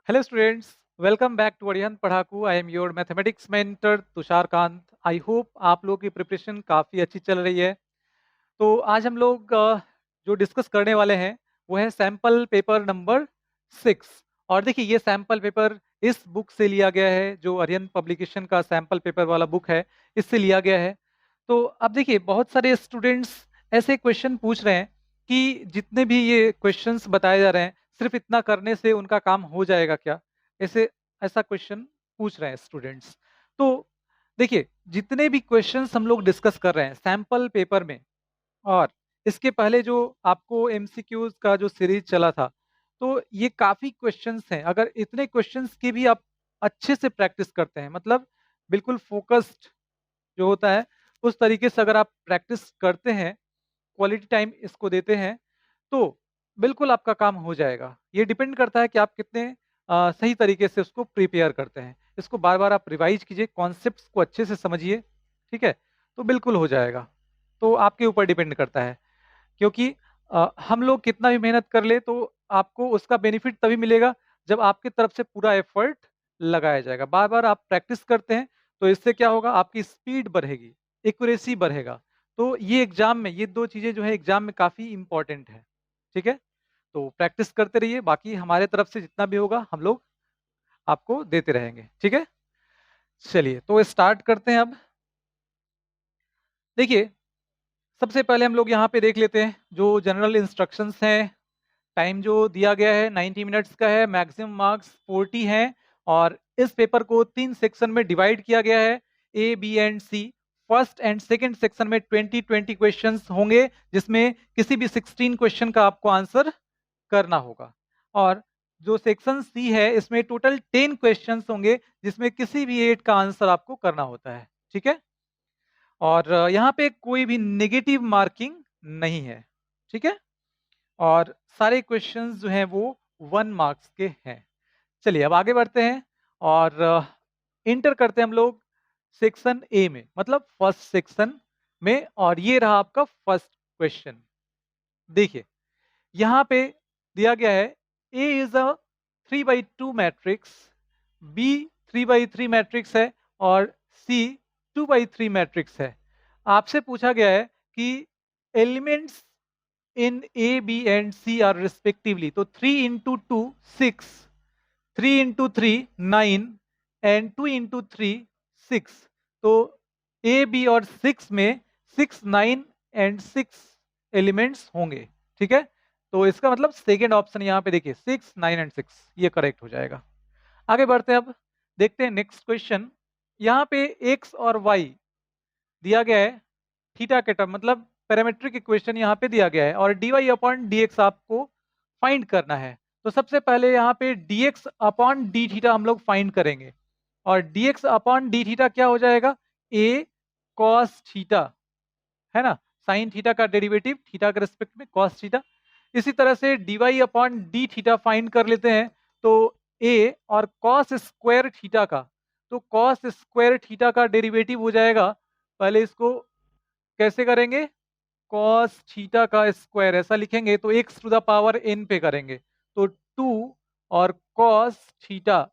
Hello students, welcome back to Arihant पढ़ाकू। I am your mathematics mentor Tushar Kant. I hope आप लोगों की preparation काफ़ी अच्छी चल रही है। तो आज हम लोग जो डिस्कस करने वाले हैं वो है सैंपल पेपर नंबर 6। और देखिए ये सैंपल पेपर इस बुक से लिया गया है, जो अरिहंत पब्लिकेशन का सैंपल पेपर वाला बुक है, इससे लिया गया है। तो अब देखिए बहुत सारे स्टूडेंट्स ऐसे क्वेश्चन पूछ रहे हैं कि जितने भी ये क्वेश्चंस बताए जा रहे हैं सिर्फ इतना करने से उनका काम हो जाएगा क्या, ऐसे ऐसा क्वेश्चन पूछ रहे हैं स्टूडेंट्स। तो देखिए जितने भी क्वेश्चंस हम लोग डिस्कस कर रहे हैं सैंपल पेपर में, और इसके पहले जो आपको एमसीक्यूज का जो सीरीज चला था, तो ये काफी क्वेश्चंस हैं। अगर इतने क्वेश्चंस की भी आप अच्छे से प्रैक्टिस करते हैं, मतलब बिल्कुल फोकस्ड जो होता है उस तरीके से अगर आप प्रैक्टिस करते हैं, क्वालिटी टाइम इसको देते हैं, तो बिल्कुल आपका काम हो जाएगा। ये डिपेंड करता है कि आप कितने सही तरीके से उसको प्रिपेयर करते हैं। इसको बार बार आप रिवाइज कीजिए, कॉन्सेप्ट्स को अच्छे से समझिए, ठीक है, तो बिल्कुल हो जाएगा। तो आपके ऊपर डिपेंड करता है, क्योंकि हम लोग कितना भी मेहनत कर ले तो आपको उसका बेनिफिट तभी मिलेगा जब आपकी तरफ से पूरा एफर्ट लगाया जाएगा। बार बार आप प्रैक्टिस करते हैं तो इससे क्या होगा, आपकी स्पीड बढ़ेगी, एक्यूरेसी बढ़ेगा। तो ये एग्जाम में ये दो चीजें जो है एग्जाम में काफी इंपॉर्टेंट है, ठीक है। तो प्रैक्टिस करते रहिए, बाकी हमारे तरफ से जितना भी होगा हम लोग आपको देते रहेंगे, ठीक है। चलिए तो स्टार्ट करते हैं अब। देखिए सबसे पहले हम लोग यहाँ पे देख लेते हैं जो जनरल इंस्ट्रक्शंस हैं। टाइम जो दिया गया है 90 मिनट्स का है, मैक्सिमम मार्क्स 40 हैं, और इस पेपर को 3 सेक्शन में डिवाइड किया गया है, A B and C. First and second section में 20-20 क्वेश्चंस होंगे, जिसमें किसी भी 16 क्वेश्चन का आपको आंसर करना होगा। और जो सेक्शन सी है इसमें टोटल 10 क्वेश्चंस होंगे, जिसमें किसी भी 8 का आंसर आपको करना होता है, ठीक है। और यहाँ पे कोई भी नेगेटिव मार्किंग नहीं है, ठीक है। और सारे क्वेश्चंस जो हैं वो 1 मार्क्स के हैं। चलिए अब आगे बढ़ते हैं और इंटर करते हैं हम लोग सेक्शन ए में, मतलब फर्स्ट सेक्शन में। और ये रहा आपका फर्स्ट क्वेश्चन। देखिए यहाँ पे दिया गया है A is a 3/2 matrix, B 3/3 matrix है, और सी 2/3 मैट्रिक्स है। आपसे पूछा गया है कि elements in A B and C are respectively, तो 3 × 2 6, 3 × 3 9, एंड 2 × 3 6। तो ए बी और 6 में 6 9 एंड 6 एलिमेंट्स होंगे, ठीक है। तो इसका मतलब सेकेंड ऑप्शन यहाँ पे देखिए 6 9 एंड 6, ये करेक्ट हो जाएगा। आगे बढ़ते हैं अब, देखते हैं नेक्स्ट क्वेश्चन। यहाँ पे एक्स और वाई दिया गया है थीटा के टर्म, मतलब पैरामेट्रिक इक्वेशन यहाँ पे दिया गया है, और dy अपॉन डी एक्स आपको फाइंड करना है। तो सबसे पहले यहाँ पे dx अपॉन डी थीटा हम लोग फाइंड करेंगे, और dx अपॉन डी थीटा क्या हो जाएगा, a cos थीटा, है ना। साइन थीटा का डेरिवेटिव थीटा के रिस्पेक्ट में cos थीटा। इसी तरह से dy upon D theta find कर लेते हैं, तो a और cos स्क्वायर थीटा का, तो cos स्क्वायर थीटा का डेरिवेटिव हो जाएगा, पहले इसको कैसे करेंगे, cos थीटा का स्क्वायर ऐसा लिखेंगे तो x to the power n पे करेंगे, तो 2 और cos थीटा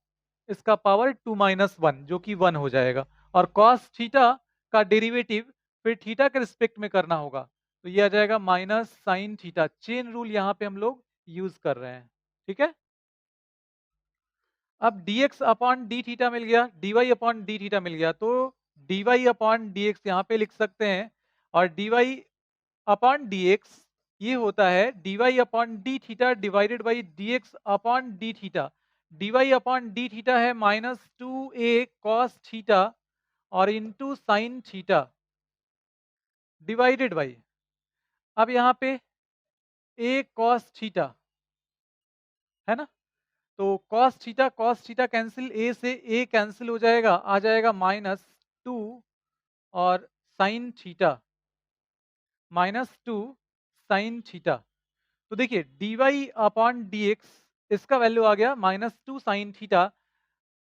इसका पावर 2 - 1 जो कि 1 हो जाएगा, और cos थीटा का डेरिवेटिव फिर थीटा के रिस्पेक्ट में करना होगा, तो ये आ जाएगा minus sine theta. Chain rule यहाँ पे हम लोग यूज कर रहे हैं, ठीक है। अब dx अपॉन डी थीटा मिल गया, dy अपॉन डी थीटा मिल गया, तो dy अपॉन डी एक्स यहाँ पे लिख सकते हैं, और dy अपॉन डी एक्स ये होता है dy upon D theta divided by D x upon D theta. dy upon D theta है -2a cos थीटा और into sine theta divided by, अब यहाँ पे a cos थीटा, है ना। तो cos थीटा कैंसिल, a से a कैंसिल हो जाएगा, आ जाएगा -2, और साइन थीटा -2 साइन थीटा। तो देखिए dy अपॉन डी एक्स इसका वैल्यू आ गया -2 साइन थीटा।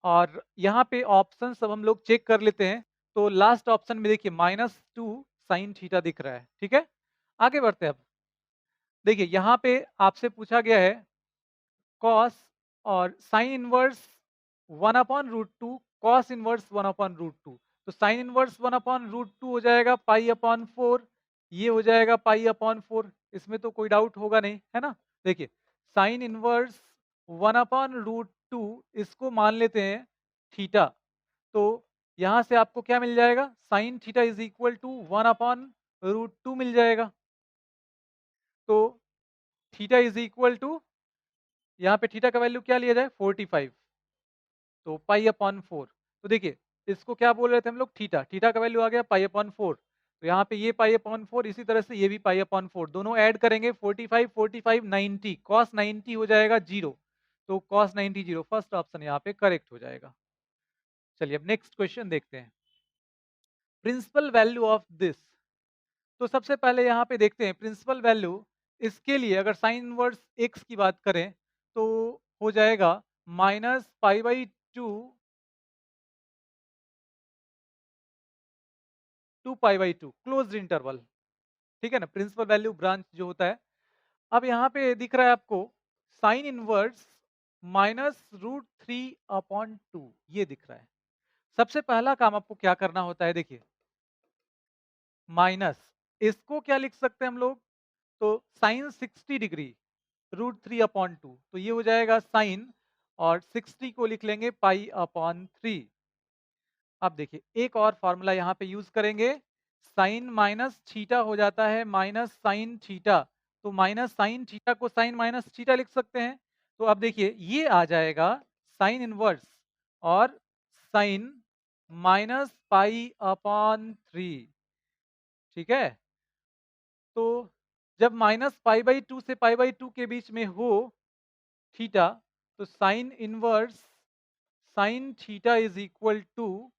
और यहाँ पे ऑप्शन सब हम लोग चेक कर लेते हैं, तो लास्ट ऑप्शन में देखिए -2 साइन थीटा दिख रहा है, ठीक है। आगे बढ़ते हैं अब। देखिए यहाँ पे आपसे पूछा गया है cos और साइन इनवर्स 1/√2 कॉस इनवर्स 1/√2। तो साइन इनवर्स 1/√2 हो जाएगा पाई/4, ये हो जाएगा पाई/4। इसमें तो कोई डाउट होगा नहीं, है ना? देखिए, साइन इनवर्स 1/√2 इसको मान लेते हैं थीटा। तो यहाँ से आपको क्या मिल जाएगा? Sine theta is equal to 1/√2 मिल जाएगा। तो थीटा इज इक्वल टू, यहाँ पे थीटा का वैल्यू क्या लिया जाए? 45। तो पाई/4। तो देखिए, इसको क्या बोल रहे थे हम लोग? थीटा। थीटा का वैल्यू आ गया पाई/4। तो यहाँ पे ये पाई/4, इसी तरह से ये भी पाई/4। दोनों ऐड करेंगे 45 45 90, कॉस 90 हो जाएगा 0। तो कॉस 90 0, फर्स्ट ऑप्शन यहाँ पे करेक्ट हो जाएगा। चलिए अब नेक्स्ट क्वेश्चन देखते हैं। Principal value of this. तो सबसे पहले यहाँ पे देखते हैं प्रिंसिपल वैल्यू। इसके लिए अगर साइन इनवर्स एक्स की बात करें तो हो जाएगा -पाई/2 2 पाई/2 क्लोज्ड इंटरवल। ठीक है ना? प्रिंसिपल वैल्यू ब्रांच जो होता है। अब यहाँ पे दिख रहा है आपको साइन इनवर्स -√3/2, ये दिख रहा है। सबसे पहला काम आपको क्या करना होता है? देखिए, माइनस, इसको क्या लिख सकते हैं हम लोग? तो साइन 60 डिग्री √3/2, तो ये हो जाएगा साइन, और 60 को लिख लेंगे पाई/3। अब देखिए, एक और फॉर्मूला यहाँ पे यूज करेंगे। साइन माइनस थीटा हो जाता है माइनस साइन थीटा। तो माइनस साइन थीटा को साइन माइनस थीटा लिख सकते हैं। तो अब देखिए, ये आ जाएगा साइन इनवर्स और साइन -पाई/3। ठीक है? तो जब -पाई/2 से पाई/2 के बीच में हो थीटा, तो sine inverse sine theta is equal to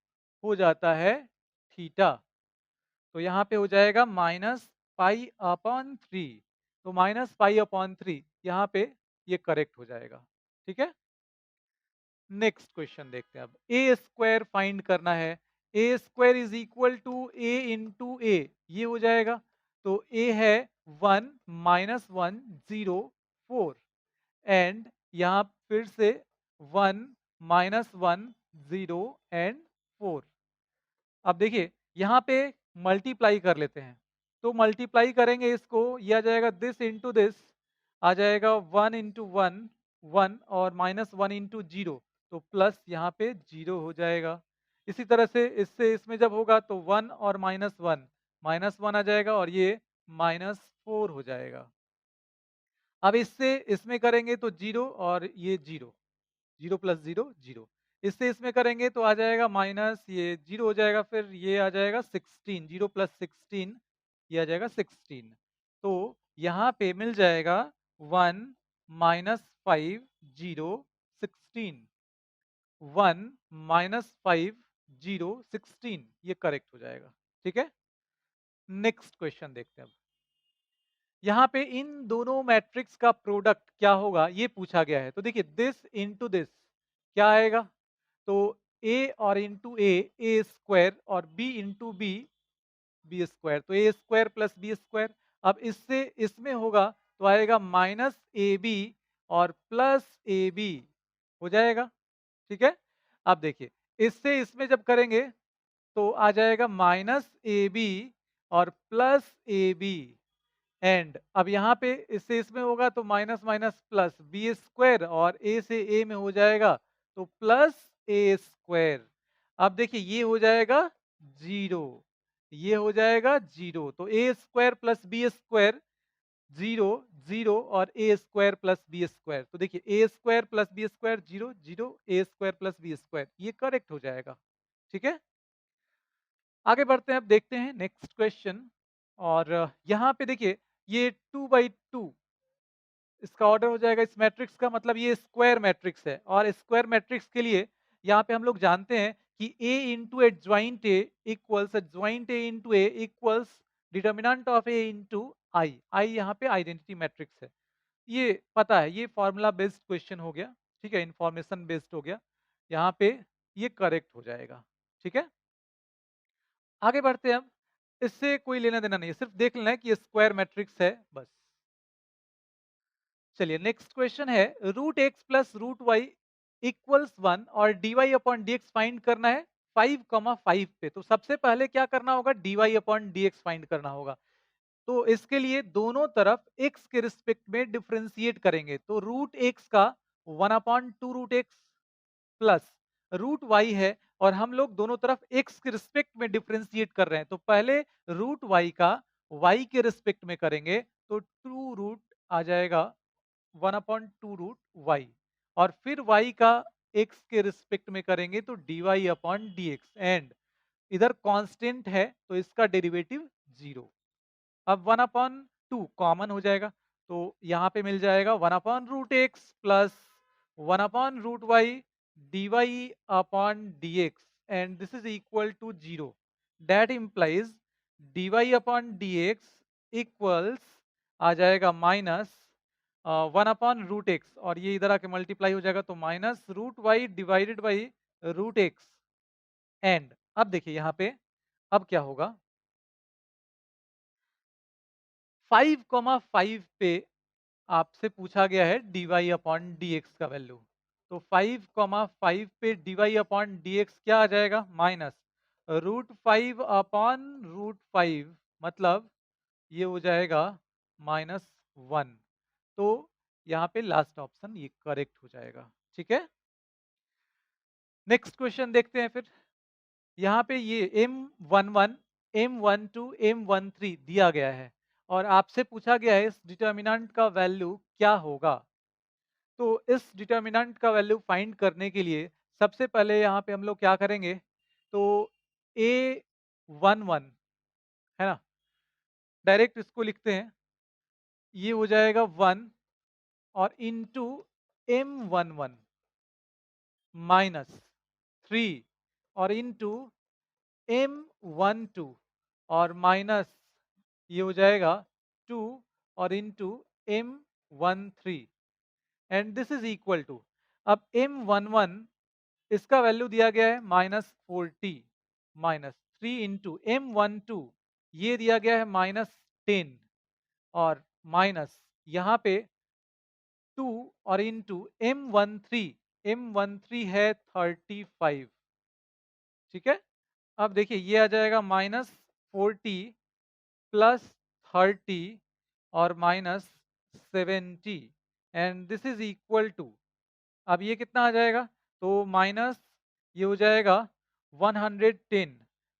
हो जाता है थीटा। तो यहाँ पे हो जाएगा -पाई/3। तो -पाई/3 यहाँ पे ये करेक्ट हो जाएगा। ठीक है? नेक्स्ट क्वेश्चन देखते हैं। अब ए स्क्वायर फाइंड करना है। A square is equal to A into A, ये हो जाएगा। तो ए है 1 -1 0 4, एंड यहाँ फिर से 1 -1 0 एंड 4। अब देखिए, यहाँ पे मल्टीप्लाई कर लेते हैं। तो मल्टीप्लाई करेंगे इसको, ये आ जाएगा दिस इंटू दिस, आ जाएगा 1 इंटू 1 1, और -1 इंटू 0, तो प्लस यहाँ पे 0 हो जाएगा। इसी तरह से इससे इसमें जब होगा तो 1 और -1 आ जाएगा, और ये -4 हो जाएगा। अब इससे इसमें करेंगे तो 0 और ये 0, 0 प्लस 0 0। इससे इसमें करेंगे तो आ जाएगा माइनस, ये 0 हो जाएगा, फिर ये आ जाएगा 16, 0 प्लस 16, ये आ जाएगा 16। तो यहाँ पे मिल जाएगा 1 -5 0 16, 1 -5 0 16, ये करेक्ट हो जाएगा। ठीक है? नेक्स्ट क्वेश्चन देखते हैं अब। यहाँ पे इन दोनों मैट्रिक्स का प्रोडक्ट क्या होगा, ये पूछा गया है। तो देखिए, दिस इंटू दिस क्या आएगा? तो ए और इंटू ए स्क्वायर, और बी इंटू बी स्क्वायर। तो ए स्क्वायर प्लस बी स्क्वायर। अब इससे इसमें होगा तो आएगा -ab और +ab हो जाएगा। ठीक है? अब देखिए, इससे इसमें जब करेंगे तो आ जाएगा -ab और +ab, एंड अब यहाँ पे इससे इसमें होगा तो minus minus plus B square, और ए से ए में हो जाएगा तो प्लस ए स्क्वायर। अब देखिए, ये हो जाएगा 0, ये हो जाएगा 0। तो ए स्क्वायर प्लस बी स्क्वायर 0 0, और ए स्क्वायर प्लस बी स्क्वायर। तो देखिए, ए स्क्वायर प्लस बी स्क्वायर 0 0, ए स्क्वायर प्लस बी स्क्वायर, ये करेक्ट हो जाएगा। ठीक है? आगे बढ़ते हैं, अब देखते हैं नेक्स्ट क्वेश्चन। और यहाँ पे देखिए, ये 2/2 इसका ऑर्डर हो जाएगा इस मैट्रिक्स का, मतलब ये स्क्वायर मैट्रिक्स है। और स्क्वायर मैट्रिक्स के लिए यहाँ पे हम लोग जानते हैं कि A into adjoint A equals adjoint A into A equals determinant of A into I. I यहाँ पे आइडेंटिटी मैट्रिक्स है, ये पता है, ये फॉर्मूला बेस्ड क्वेश्चन हो गया। ठीक है? इंफॉर्मेशन बेस्ड हो गया। यहाँ पे ये करेक्ट हो जाएगा। ठीक है? आगे बढ़ते हैं। अब इससे कोई लेना देना नहीं है, सिर्फ देख लेना है कि ये स्क्वायर मैट्रिक्स है बस। चलिए नेक्स्ट क्वेश्चन है, root x plus root y equals 1 और d y upon d x find करना है 5,5 पे। तो सबसे पहले क्या करना होगा, d y upon d x find करना होगा। तो इसके लिए दोनों तरफ x के रिस्पेक्ट में डिफरेंशिएट करेंगे। तो रूट एक्स का 1/2 root x plus root y है, और हम लोग दोनों तरफ x के रिस्पेक्ट में डिफरेंशिएट कर रहे हैं। तो पहले रूट वाई का y के रिस्पेक्ट में करेंगे, तो 2 रूट आ जाएगा 1/2 रूट वाई, और फिर y का x के रिस्पेक्ट में करेंगे तो dy upon d x, and इधर कांस्टेंट है तो इसका डेरिवेटिव 0। अब 1/2 कॉमन हो जाएगा, तो यहाँ पे मिल जाएगा 1/√x plus 1/√y dy upon dx, and this is equal to 0। That implies dy upon dx equals आ जाएगा माइनस 1/√x, और ये इधर आके मल्टीप्लाई हो जाएगा, तो minus root y divided by root x. And अब देखिए यहाँ पे अब क्या होगा, 5,5 पे आपसे पूछा गया है dy अपॉन डी का वैल्यू। तो 5,5 पे dy अपॉन डी क्या आ जाएगा, माइनस √5/√5, मतलब ये हो जाएगा -1। तो यहाँ पे लास्ट ऑप्शन ये करेक्ट हो जाएगा। ठीक है, नेक्स्ट क्वेश्चन देखते हैं फिर। यहाँ पे ये M11, M12, M13 दिया गया है, और आपसे पूछा गया है इस डिटर्मिनेंट का वैल्यू क्या होगा। तो इस डिटर्मिनेंट का वैल्यू फाइंड करने के लिए सबसे पहले यहाँ पे हम लोग क्या करेंगे, तो A11 है ना, डायरेक्ट इसको लिखते हैं, ये हो जाएगा 1 और इंटू M11 -3 और इंटू M12 और माइनस ये हो जाएगा 2 और into M13, and this is equal to, अब M11 इसका वैल्यू दिया गया है -40 -3 इंटू M12 ये दिया गया है -10, और माइनस यहाँ पे 2 और इंटू M13 है 35। ठीक है, अब देखिए ये आ जाएगा -40 प्लस 30 और -70, and this is equal to, अब ये कितना आ जाएगा, तो माइनस ये हो जाएगा 110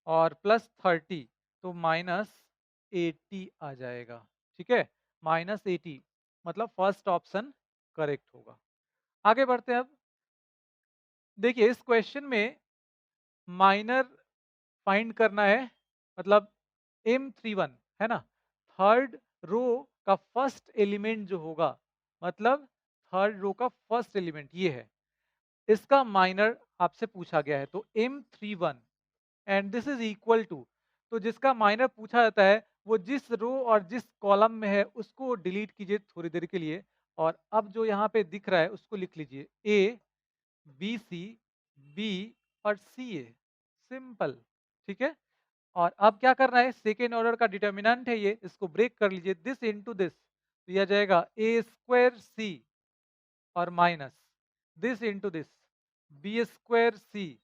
और प्लस 30, तो -80 आ जाएगा। ठीक है, -80, मतलब फर्स्ट ऑप्शन करेक्ट होगा। आगे बढ़ते हैं। अब देखिए इस क्वेश्चन में माइनर फाइंड करना है, मतलब M31 है ना, थर्ड रो का फर्स्ट एलिमेंट जो होगा, मतलब थर्ड रो का फर्स्ट एलिमेंट ये है, इसका माइनर आपसे पूछा गया है। तो M31 and this is equal to, तो जिसका माइनर पूछा जाता है वो जिस रो और जिस कॉलम में है उसको डिलीट कीजिए थोड़ी देर के लिए, और अब जो यहाँ पे दिख रहा है उसको लिख लीजिए A बी सी बी और सी ए, सिंपल। ठीक है, और अब क्या करना है, सेकेंड ऑर्डर का डिटर्मिनेंट है ये, इसको ब्रेक कर लीजिए, दिस इनटू दिस, तो यह जाएगा ए स्क्वायर सी और minus this into this B square C.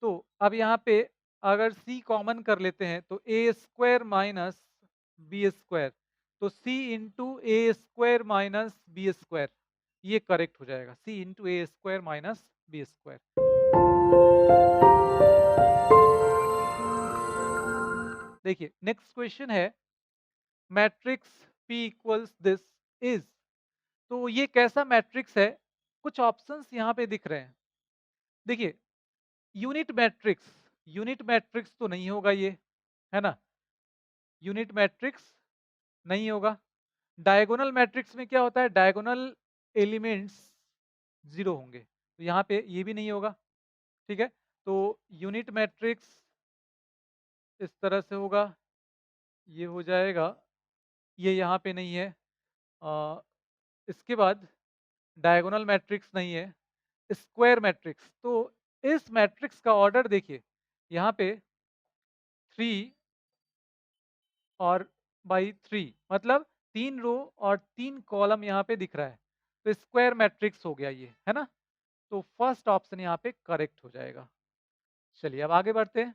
तो अब यहाँ पे अगर c कॉमन कर लेते हैं तो ए स्क्वायर माइनस बी स्क्वायर, तो c इंटू ए स्क्वायर माइनस बी स्क्वायर, ये करेक्ट हो जाएगा, c इंटू ए स्क्वायर माइनस बी स्क्वायर। देखिए नेक्स्ट क्वेश्चन है, matrix p equals this is. तो ये कैसा मैट्रिक्स है, कुछ ऑप्शंस यहाँ पे दिख रहे हैं। देखिए यूनिट मैट्रिक्स, यूनिट मैट्रिक्स तो नहीं होगा ये, है ना, यूनिट मैट्रिक्स नहीं होगा। डायगोनल मैट्रिक्स में क्या होता है, डायगोनल एलिमेंट्स 0 होंगे, तो यहाँ पे ये भी नहीं होगा। ठीक है, तो यूनिट मैट्रिक्स इस तरह से होगा, ये हो जाएगा, ये यहाँ पे नहीं है। अ, इसके बाद डायगोनल मैट्रिक्स नहीं है, स्क्वायर मैट्रिक्स। तो इस मैट्रिक्स का ऑर्डर देखिए, यहाँ पे 3 और बाई 3, मतलब 3 रो और 3 कॉलम यहाँ पे दिख रहा है, तो स्क्वायर मैट्रिक्स हो गया ये, है ना? तो फर्स्ट ऑप्शन यहाँ पे करेक्ट हो जाएगा। चलिए अब आगे बढ़ते हैं।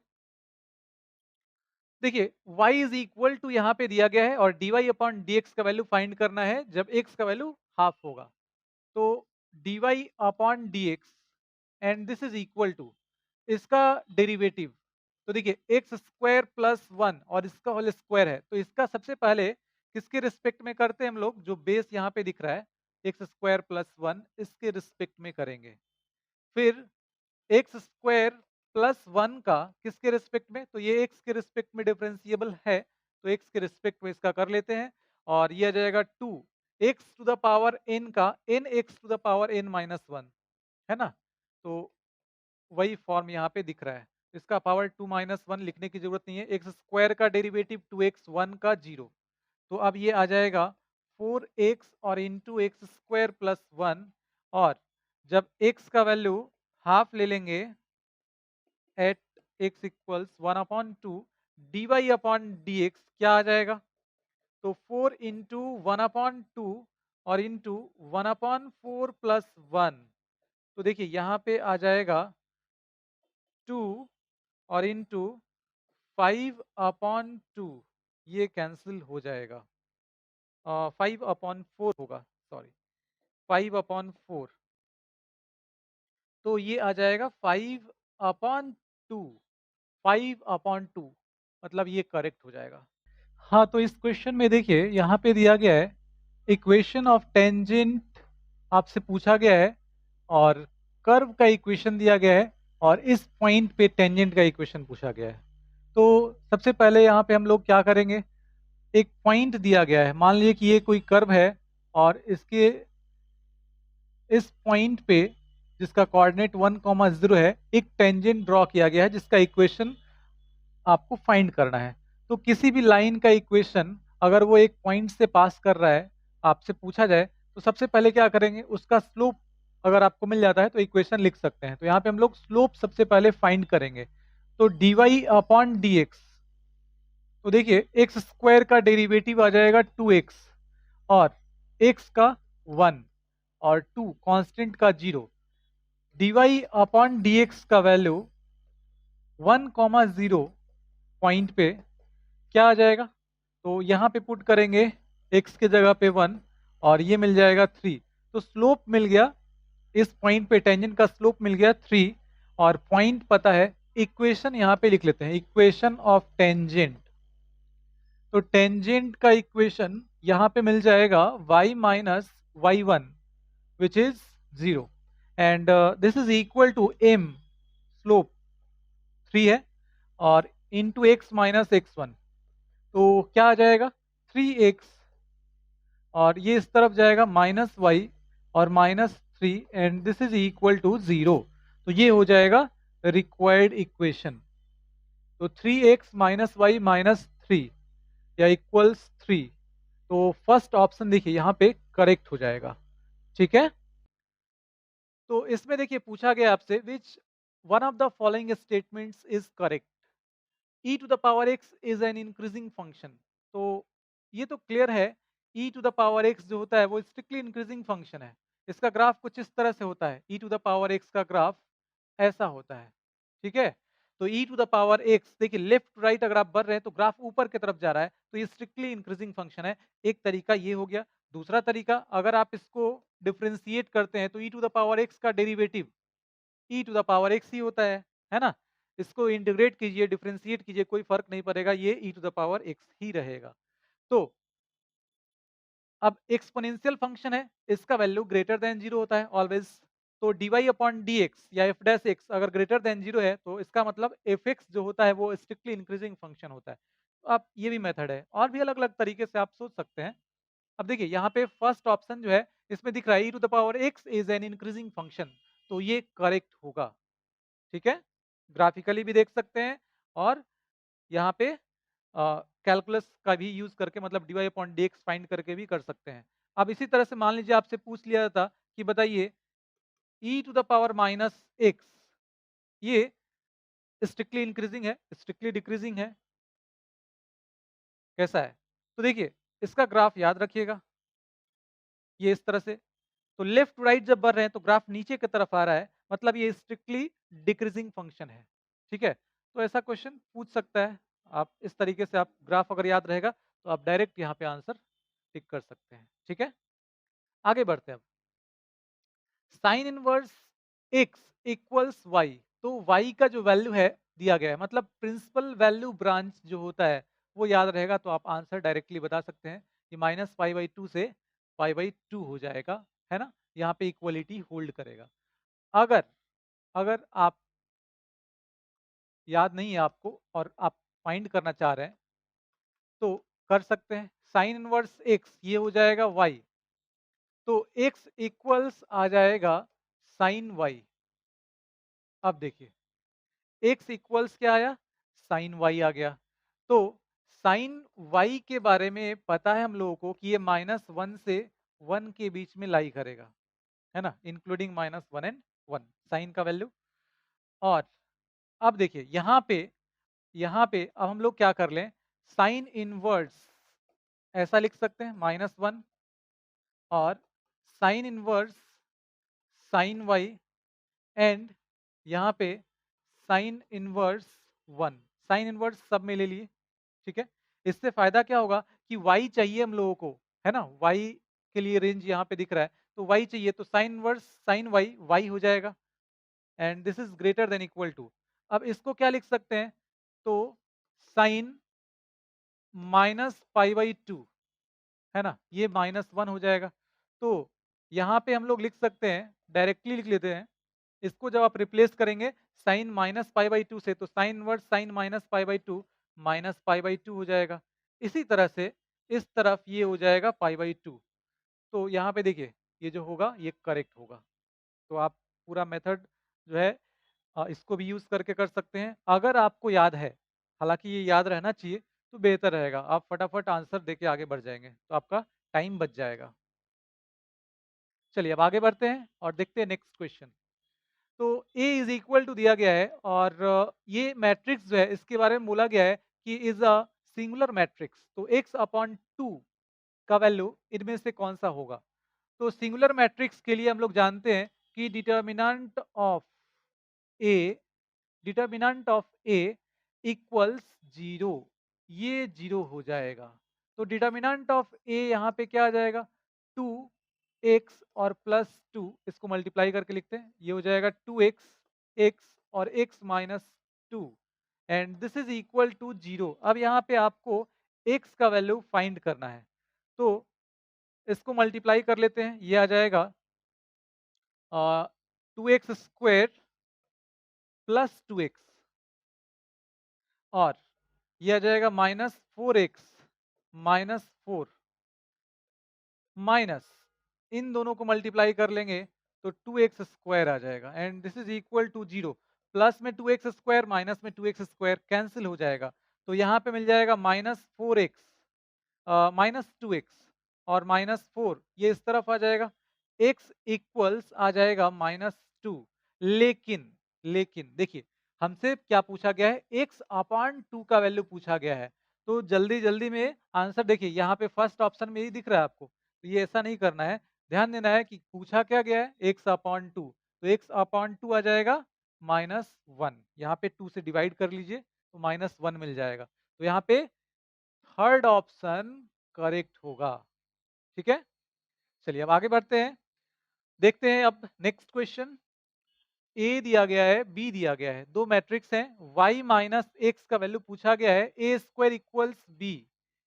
देखिए y इज इक्वल टू यहाँ पे दिया गया है और dy अपॉन dx का वैल्यू फाइंड करना है जब x का वैल्यू हाफ होगा। तो dy upon dx and this is equal to इसका डेरिवेटिव। तो देखिए एक्स स्क्वायर प्लस वन और इसका होल स्क्वायर है, तो इसका सबसे पहले किसके रिस्पेक्ट में करते हैं हम लोग, जो बेस यहाँ पे दिख रहा है एक्स स्क्वायर प्लस वन, इसके रिस्पेक्ट में करेंगे। फिर एक्स स्क्वायर प्लस वन का किसके रिस्पेक्ट में, तो ये एक्स के रिस्पेक्ट में डिफरेंशिएबल है, तो एक्स के रिस्पेक्ट में इसका कर लेते हैं और ये आ जाएगा two x to the power n का n x to the power n minus one, है ना? तो वही फॉर्म यहाँ पे दिख रहा है। इसका पावर टू माइनस वन लिखने की जरूरत नहीं है, एक्स स्क्वायर का डेरिवेटिव टू एक्स वन का जीरो। तो अब ये आ जाएगा फोर एक्स और into x square plus one, और जब एक्स का वैल्यू हाफ ले लेंगे at x equals one upon two d y upon d x क्या आ जाएगा, तो four into one upon two और into one upon four plus one. तो देखिए यहाँ पे आ जाएगा टू और इंटू फाइव अपॉन टू, ये कैंसिल हो जाएगा, फाइव अपॉन फोर होगा, सॉरी फाइव अपॉन फोर, तो ये आ जाएगा five upon two, five upon two, मतलब ये करेक्ट हो जाएगा। हाँ, तो इस क्वेश्चन में देखिए यहाँ पे दिया गया है इक्वेशन ऑफ टेंजेंट आपसे पूछा गया है और कर्व का इक्वेशन दिया गया है और इस पॉइंट पे टेंजेंट का इक्वेशन पूछा गया है। तो सबसे पहले यहाँ पे हम लोग क्या करेंगे, एक पॉइंट दिया गया है, मान लीजिए कि ये कोई कर्व है और इसके इस पॉइंट पे जिसका कोऑर्डिनेट 1,0 है एक टेंजेंट ड्रॉ किया गया है जिसका इक्वेशन आपको फाइंड करना है। तो किसी भी लाइन का इक्वेशन अगर वो एक पॉइंट से पास कर रहा है, आपसे पूछा जाए, तो सबसे पहले क्या करेंगे, उसका स्लोप अगर आपको मिल जाता है तो इक्वेशन लिख सकते हैं। तो यहाँ पे हम लोग स्लोप सबसे पहले फाइंड करेंगे। तो d y upon d x, तो देखिए एक्स स्क्वायर का डेरिवेटिव आ जाएगा टू एक्स और एक्स का वन और टू कांस्टेंट का zero, d y upon d x का वैल्यू 1,0 पॉइंट पे क्या आ जाएगा, तो यहाँ पे पुट करेंगे x के जगह पे 1 और ये मिल जाएगा 3। तो स्लोप मिल गया इस पॉइंट पे, टेंजेंट का स्लोप मिल गया 3 और पॉइंट पता है। इक्वेशन यहाँ पे लिख लेते हैं, इक्वेशन ऑफ टेंजेंट। तो टेंजेंट का इक्वेशन यहाँ पे मिल जाएगा y minus y one which is 0 and this is equal to m, slope 3 है, और into x minus x one, तो क्या आ जाएगा 3x और ये इस तरफ जाएगा माइनस वाई और minus three and this is equal to 0। तो ये हो जाएगा रिक्वायर्ड इक्वेशन। तो 3x minus y minus three या इक्वल्स 3, तो फर्स्ट ऑप्शन देखिए यहाँ पे करेक्ट हो जाएगा। ठीक है, तो इसमें देखिए पूछा गया आपसे which one of the following statements is correct, e to the power x is an increasing function. तो ये तो क्लियर है, e to the power x जो होता है वो स्ट्रिक्टली इंक्रीजिंग फंक्शन है। इसका ग्राफ कुछ इस तरह से होता है, e to the power x का ग्राफ ऐसा होता है। ठीक है, तो e to the power x देखिए लेफ्ट टू राइट अगर आप बढ़ रहे हैं तो ग्राफ ऊपर की तरफ जा रहा है, तो ये स्ट्रिक्टली इंक्रीजिंग फंक्शन है। एक तरीका ये हो गया। दूसरा तरीका, अगर आप इसको डिफ्रेंशिएट करते हैं तो e to the power x का derivative e to the power x ही होता है ना? इसको इंटीग्रेट कीजिए, डिफरेंशिएट कीजिए, कोई फर्क नहीं पड़ेगा, ये e to the power x ही रहेगा। तो अब एक्सपोनेंशियल फंक्शन है, इसका वैल्यू ग्रेटर देन जीरो होता है ऑलवेज। तो dy अपॉन डी एक्स या एफ डैश एक्स अगर ग्रेटर देन जीरो है तो इसका मतलब एफ एक्स जो होता है वो स्ट्रिक्टली इंक्रीजिंग फंक्शन होता है। तो आप ये भी मेथड है, और भी अलग अलग तरीके से आप सोच सकते हैं। अब देखिए यहाँ पे फर्स्ट ऑप्शन जो है इसमें दिख रहा है e to the power x is an increasing function, तो ये करेक्ट होगा। ठीक है, ग्राफिकली भी देख सकते हैं और यहाँ पे कैलकुलस का भी यूज करके मतलब d y upon d x find करके भी कर सकते हैं। अब इसी तरह से मान लीजिए आपसे पूछ लिया जाता कि बताइए e to the power minus x, ये स्ट्रिक्टली इंक्रीजिंग है, स्ट्रिक्टली डिक्रीजिंग है, कैसा है? तो देखिए इसका ग्राफ याद रखिएगा, ये इस तरह से। तो लेफ्ट टू राइट जब बढ़ रहे हैं तो ग्राफ नीचे की तरफ आ रहा है, मतलब ये स्ट्रिक्टली डिक्रीजिंग फंक्शन है। ठीक है, तो ऐसा क्वेश्चन पूछ सकता है। आप इस तरीके से, आप ग्राफ अगर याद रहेगा तो आप डायरेक्ट यहाँ पे आंसर टिक कर सकते हैं। ठीक है, आगे बढ़ते हैं। अब sine inverse x equals y, तो वाई का जो वैल्यू है दिया गया है, मतलब प्रिंसिपल वैल्यू ब्रांच जो होता है वो याद रहेगा, तो आप आंसर डायरेक्टली बता सकते हैं कि -π/2 से π/2 हो जाएगा, है ना। यहाँ पे इक्वलिटी होल्ड करेगा। अगर अगर आप याद नहीं है आपको और आप फाइंड करना चाह रहे हैं तो कर सकते हैं। साइन इनवर्स एक्स ये हो जाएगा वाई, तो एक्स इक्वल्स आ जाएगा साइन वाई। अब देखिए एक्स इक्वल्स क्या आया, साइन वाई आ गया। तो साइन वाई के बारे में पता है हम लोगों को कि ये -1 से 1 के बीच में लाई करेगा, है ना, इंक्लूडिंग -1 एंड 1 साइन का वैल्यू। और अब देखिए यहाँ पे अब हम लोग क्या कर लें, साइन इनवर्स ऐसा लिख सकते हैं -1 और sine inverse sine y and यहाँ पे साइन इनवर्स 1, साइन इनवर्स सब में ले लिए। ठीक है, इससे फायदा क्या होगा कि y चाहिए हम लोगों को, है ना, y के लिए रेंज यहाँ पे दिख रहा है, तो y चाहिए, तो sine inverse sine y y हो जाएगा and this is greater than equal to. अब इसको क्या लिख सकते हैं, तो साइन -π/2, है ना, ये -1 हो जाएगा। तो यहाँ पे हम लोग लिख सकते हैं, डायरेक्टली लिख लेते हैं इसको। जब आप रिप्लेस करेंगे साइन -π/2 से, तो साइन इनवर्स साइन -π/2 -π/2 हो जाएगा। इसी तरह से इस तरफ ये हो जाएगा π/2। तो यहाँ पे देखिए ये जो होगा ये करेक्ट होगा। तो आप पूरा मेथड जो है इसको भी यूज करके कर सकते हैं अगर आपको याद है। हालांकि ये याद रहना चाहिए तो बेहतर रहेगा, आप फटाफट आंसर देके आगे बढ़ जाएंगे तो आपका टाइम बच जाएगा। चलिए अब आगे बढ़ते हैं और देखते हैं नेक्स्ट क्वेश्चन। तो A इज इक्वल टू दिया गया है और ये मैट्रिक्स जो है इसके बारे में बोला गया है कि इज अ सिंगुलर मैट्रिक्स, तो x/2 का वैल्यू इनमें से कौन सा होगा। तो सिंगुलर मैट्रिक्स के लिए हम लोग जानते हैं कि ए डिटर्मिनेंट ऑफ ए इक्वल्स 0, ये 0 हो जाएगा। तो डिटर्मिनेंट ऑफ ए यहाँ पे क्या आ जाएगा, 2x और +2, इसको मल्टीप्लाई करके लिखते हैं, ये हो जाएगा 2x x और x -2 and this is equal to 0। अब यहाँ पे आपको x का वैल्यू फाइंड करना है, तो इसको मल्टीप्लाई कर लेते हैं, ये आ जाएगा 2x² +2x और ये आ जाएगा -4x -4 माइनस, इन दोनों को मल्टीप्लाई कर लेंगे तो 2x² आ जाएगा and this is equal to 0। Plus में 2x² माइनस में 2x² कैंसिल हो जाएगा, तो यहाँ पे मिल जाएगा -4x -2x और -4, ये इस तरफ आ जाएगा, x इक्वल्स आ जाएगा -2। लेकिन लेकिन देखिए हमसे क्या पूछा गया है, x/2 का वैल्यू पूछा गया है। तो जल्दी जल्दी में आंसर देखिए, यहाँ पे फर्स्ट ऑप्शन में ही दिख रहा है आपको, तो ये ऐसा नहीं करना है, ध्यान देना है कि पूछा क्या गया है, x/2, तो x/2 आ जाएगा -1, यहाँ पे 2 से डिवाइड कर लीजिए तो -1 मिल जाएगा। तो यहाँ पे थर्ड ऑप्शन करेक्ट होगा। ठीक है, चलिए अब आगे बढ़ते हैं, देखते हैं अब नेक्स्ट क्वेश्चन। ए दिया गया है, बी दिया गया है, दो मैट्रिक्स हैं, y -x का वैल्यू पूछा गया है, a² इक्वल्स बी,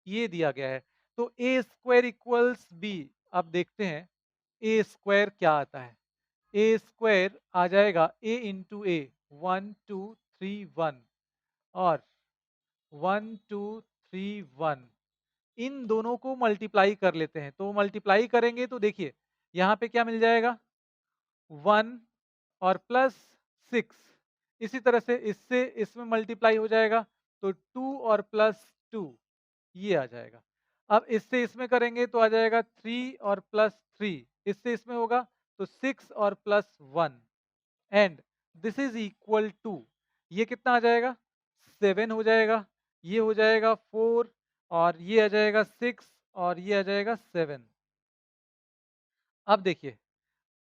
ये दिया गया है। तो a² इक्वल्स बी, अब देखते हैं a² क्या आता है। a² आ जाएगा a इंटू ए, 1 2 3 1 और 1 2 3 1, इन दोनों को मल्टीप्लाई कर लेते हैं। तो मल्टीप्लाई करेंगे तो देखिए यहाँ पे क्या मिल जाएगा, 1 और +6, इसी तरह से इससे इसमें मल्टीप्लाई हो जाएगा तो 2 और +2, ये आ जाएगा। अब इससे इसमें करेंगे तो आ जाएगा 3 और +3, इससे इसमें होगा तो 6 और +1 and this is equal to, ये कितना आ जाएगा, 7 हो जाएगा, ये हो जाएगा 4 और ये आ जाएगा 6 और ये आ जाएगा 7। अब देखिए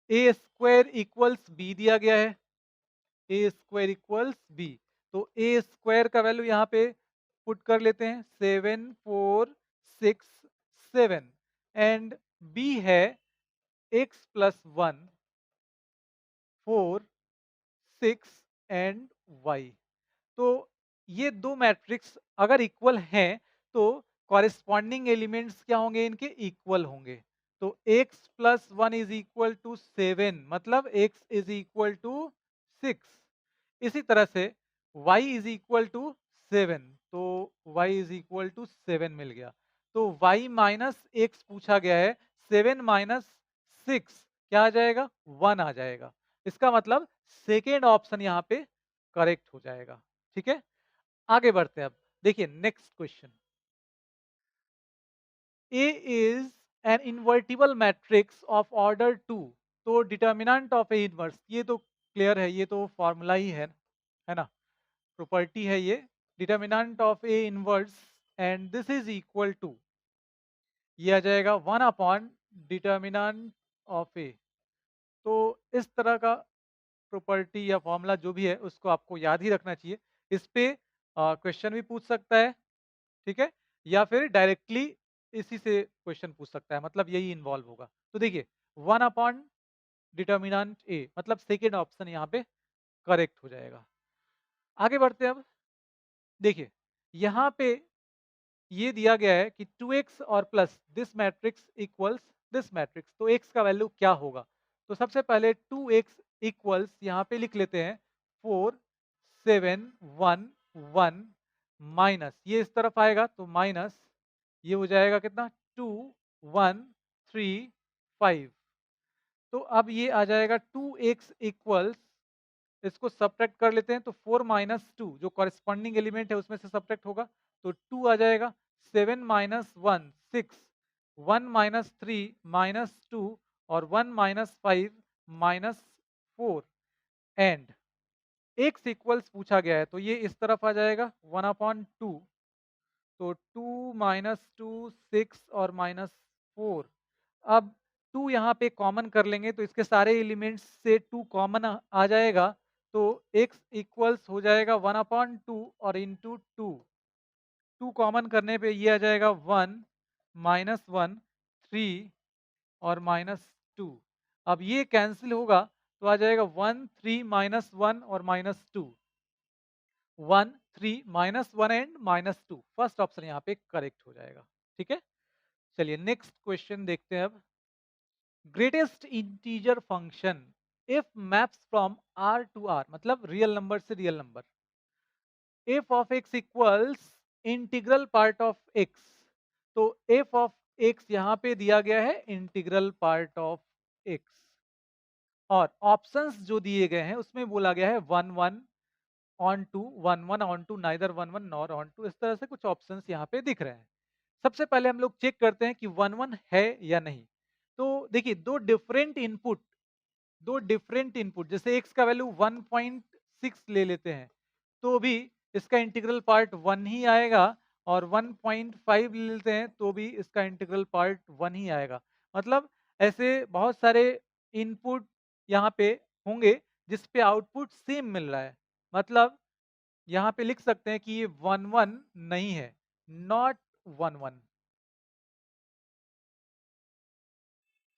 ए स्क्वायर इक्वल्स बी दिया गया है, ए स्क्वायर इक्वल्स बी। तो ए स्क्वायर का वैल्यू यहाँ पे पुट कर लेते हैं 7 4 6 7 एंड बी है x+1 4 6 एंड y। तो ये दो मैट्रिक्स अगर इक्वल हैं तो कॉरेस्पॉन्डिंग एलिमेंट्स क्या होंगे, इनके इक्वल होंगे। तो x+1 इज इक्वल टू 7 मतलब x इज इक्वल टू 6। इसी तरह से y इज इक्वल टू 7, तो y इज इक्वल टू 7 मिल गया। तो y माइनस एक्स पूछा गया है, 7 माइनस 6 क्या आ जाएगा, 1 आ जाएगा। इसका मतलब सेकेंड ऑप्शन यहाँ पे करेक्ट हो जाएगा। ठीक है, आगे बढ़ते हैं। अब देखिए next question. A is an invertible matrix of order 2, तो डिटर्मिनेंट ऑफ ए इनवर्स, ये तो क्लियर है, ये तो फॉर्मूला ही है ना, प्रॉपर्टी है ये। Determinant of A inverse and this is equal to, ये आ जाएगा 1 अपॉन डिटर्मिनेंट ऑफ ए। तो इस तरह का प्रॉपर्टी या फॉर्मूला जो भी है उसको आपको याद ही रखना चाहिए। इस पे क्वेश्चन भी पूछ सकता है, ठीक है, या फिर डायरेक्टली इसी से क्वेश्चन पूछ सकता है, मतलब यही इन्वॉल्व होगा। तो देखिए 1 अपॉन डिटर्मिनेंट ए मतलब सेकेंड ऑप्शन यहाँ पे करेक्ट हो जाएगा। आगे बढ़ते हैं। अब देखिए यहाँ पे ये दिया गया है कि 2x और plus this matrix equals this matrix, तो x का वैल्यू क्या होगा। तो सबसे पहले 2x इक्वल्स यहाँ पे लिख लेते हैं 4 7 1 1 माइनस, ये इस तरफ आएगा तो माइनस, ये हो जाएगा कितना 2 1 3 5। तो अब ये आ जाएगा 2x इक्वल्स, इसको सब्ट्रैक्ट कर लेते हैं तो 4 माइनस 2 जो कॉरेस्पॉन्डिंग एलिमेंट है उसमें से सब्ट्रैक्ट होगा तो 2 आ जाएगा। 7 माइनस 1 6, 1 माइनस 3 माइनस 2 और 1 minus 5 minus 4 and x equals पूछा गया है तो ये इस तरफ आ जाएगा 1/2। तो 2 माइनस 2 6 और माइनस 4। अब 2 यहाँ पे कॉमन कर लेंगे तो इसके सारे एलिमेंट्स से 2 कॉमन आ जाएगा तो x इक्वल्स हो जाएगा 1/2 और इंटू 2। 2 कॉमन करने पे ये आ जाएगा 1 माइनस 1 3 और माइनस 2। अब ये कैंसिल होगा तो आ जाएगा 1 3 माइनस 1 और minus 2, 1 3 minus 1 and minus 2। First option यहाँ पे करेक्ट हो जाएगा। ठीक है, चलिए नेक्स्ट क्वेश्चन देखते हैं। अब greatest integer function if maps from R to R मतलब रियल नंबर से real number, f of x equals integral part of x. तो एफ ऑफ एक्स यहाँ पे दिया गया है इंटीग्रल पार्ट ऑफ एक्स, और ऑप्शंस जो दिए गए हैं उसमें बोला गया है 1 1 onto 1 1 onto neither 1 1 nor onto, इस तरह से कुछ ऑप्शंस यहाँ पे दिख रहे हैं। सबसे पहले हम लोग चेक करते हैं कि 1 1 है या नहीं। तो देखिए दो डिफरेंट इनपुट जैसे x का वैल्यू 1.6 ले लेते हैं तो भी इसका इंटीग्रल पार्ट 1 ही आएगा, और 1.5 ले लेते हैं तो भी इसका इंटीग्रल पार्ट 1 ही आएगा। मतलब ऐसे बहुत सारे इनपुट यहाँ पे होंगे जिस पे आउटपुट सेम मिल रहा है, मतलब यहाँ पे लिख सकते हैं कि ये 1 1 नहीं है, नॉट 1 1।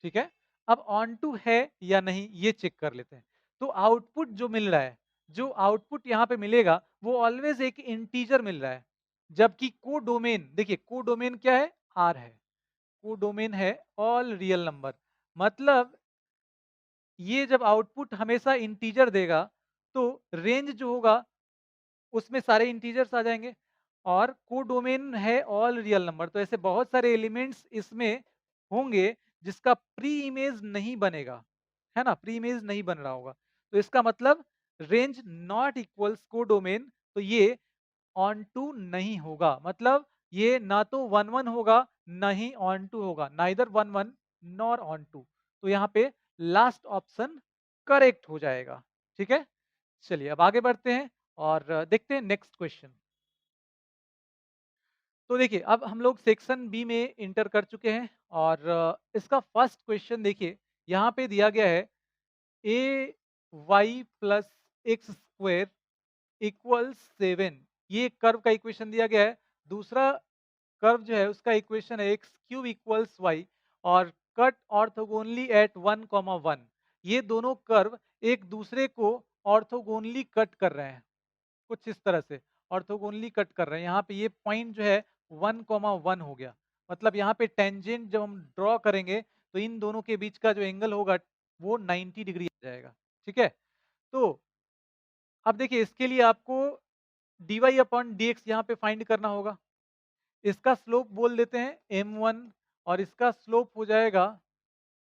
ठीक है, अब ऑन टू है या नहीं ये चेक कर लेते हैं। तो आउटपुट जो मिल रहा है, जो आउटपुट यहाँ पे मिलेगा वो ऑलवेज एक इंटीजर मिल रहा है, जबकि कोडोमेन, देखिए कोडोमेन क्या है, आर है, कोडोमेन है ऑल रियल नंबर। मतलब ये जब आउटपुट हमेशा इंटीजर देगा तो रेंज जो होगा उसमें सारे इंटीजर्स आ जाएंगे, और कोडोमेन है ऑल रियल नंबर, तो ऐसे बहुत सारे एलिमेंट्स इसमें होंगे जिसका प्री इमेज नहीं बनेगा, है ना, प्री इमेज नहीं बन रहा होगा। तो इसका मतलब रेंज नॉट इक्वल्स कोडोमेन, तो ये ऑन टू नहीं होगा, मतलब ये ना तो 1 1 होगा ना ही ऑन टू होगा, नाइदर 1 1 नॉर ऑन टू। तो यहाँ पे लास्ट ऑप्शन करेक्ट हो जाएगा। ठीक है, चलिए अब आगे बढ़ते हैं और देखते हैं नेक्स्ट क्वेश्चन। तो देखिए, अब हम लोग सेक्शन बी में इंटर कर चुके हैं और इसका फर्स्ट क्वेश्चन देखिए, यहाँ पे दिया गया है A y plus x square equals 7। ये कर्व का इक्वेशन दिया गया है। दूसरा कर्व जो है उसका इक्वेशन है एक्स क्यूब इक्वल्स वाई और कट ऑर्थोगोनली एट 1, 1। ये दोनों कर्व एक दूसरे को ऑर्थोगोनली कट कर रहे हैं, कुछ इस तरह से ऑर्थोगोनली कट कर रहे हैं। यहाँ पे ये पॉइंट जो है 1, 1 हो गया। मतलब यहाँ पे टेंजेंट जब हम ड्रॉ करेंगे तो इन दोनों के बीच का जो एंगल होगा वो 90 डिग्री आ जाएगा। ठीक है, तो अब देखिए इसके लिए आपको dy अपॉन डी एक्स यहाँ पे फाइंड करना होगा। इसका स्लोप बोल देते हैं m1 और इसका स्लोप हो जाएगा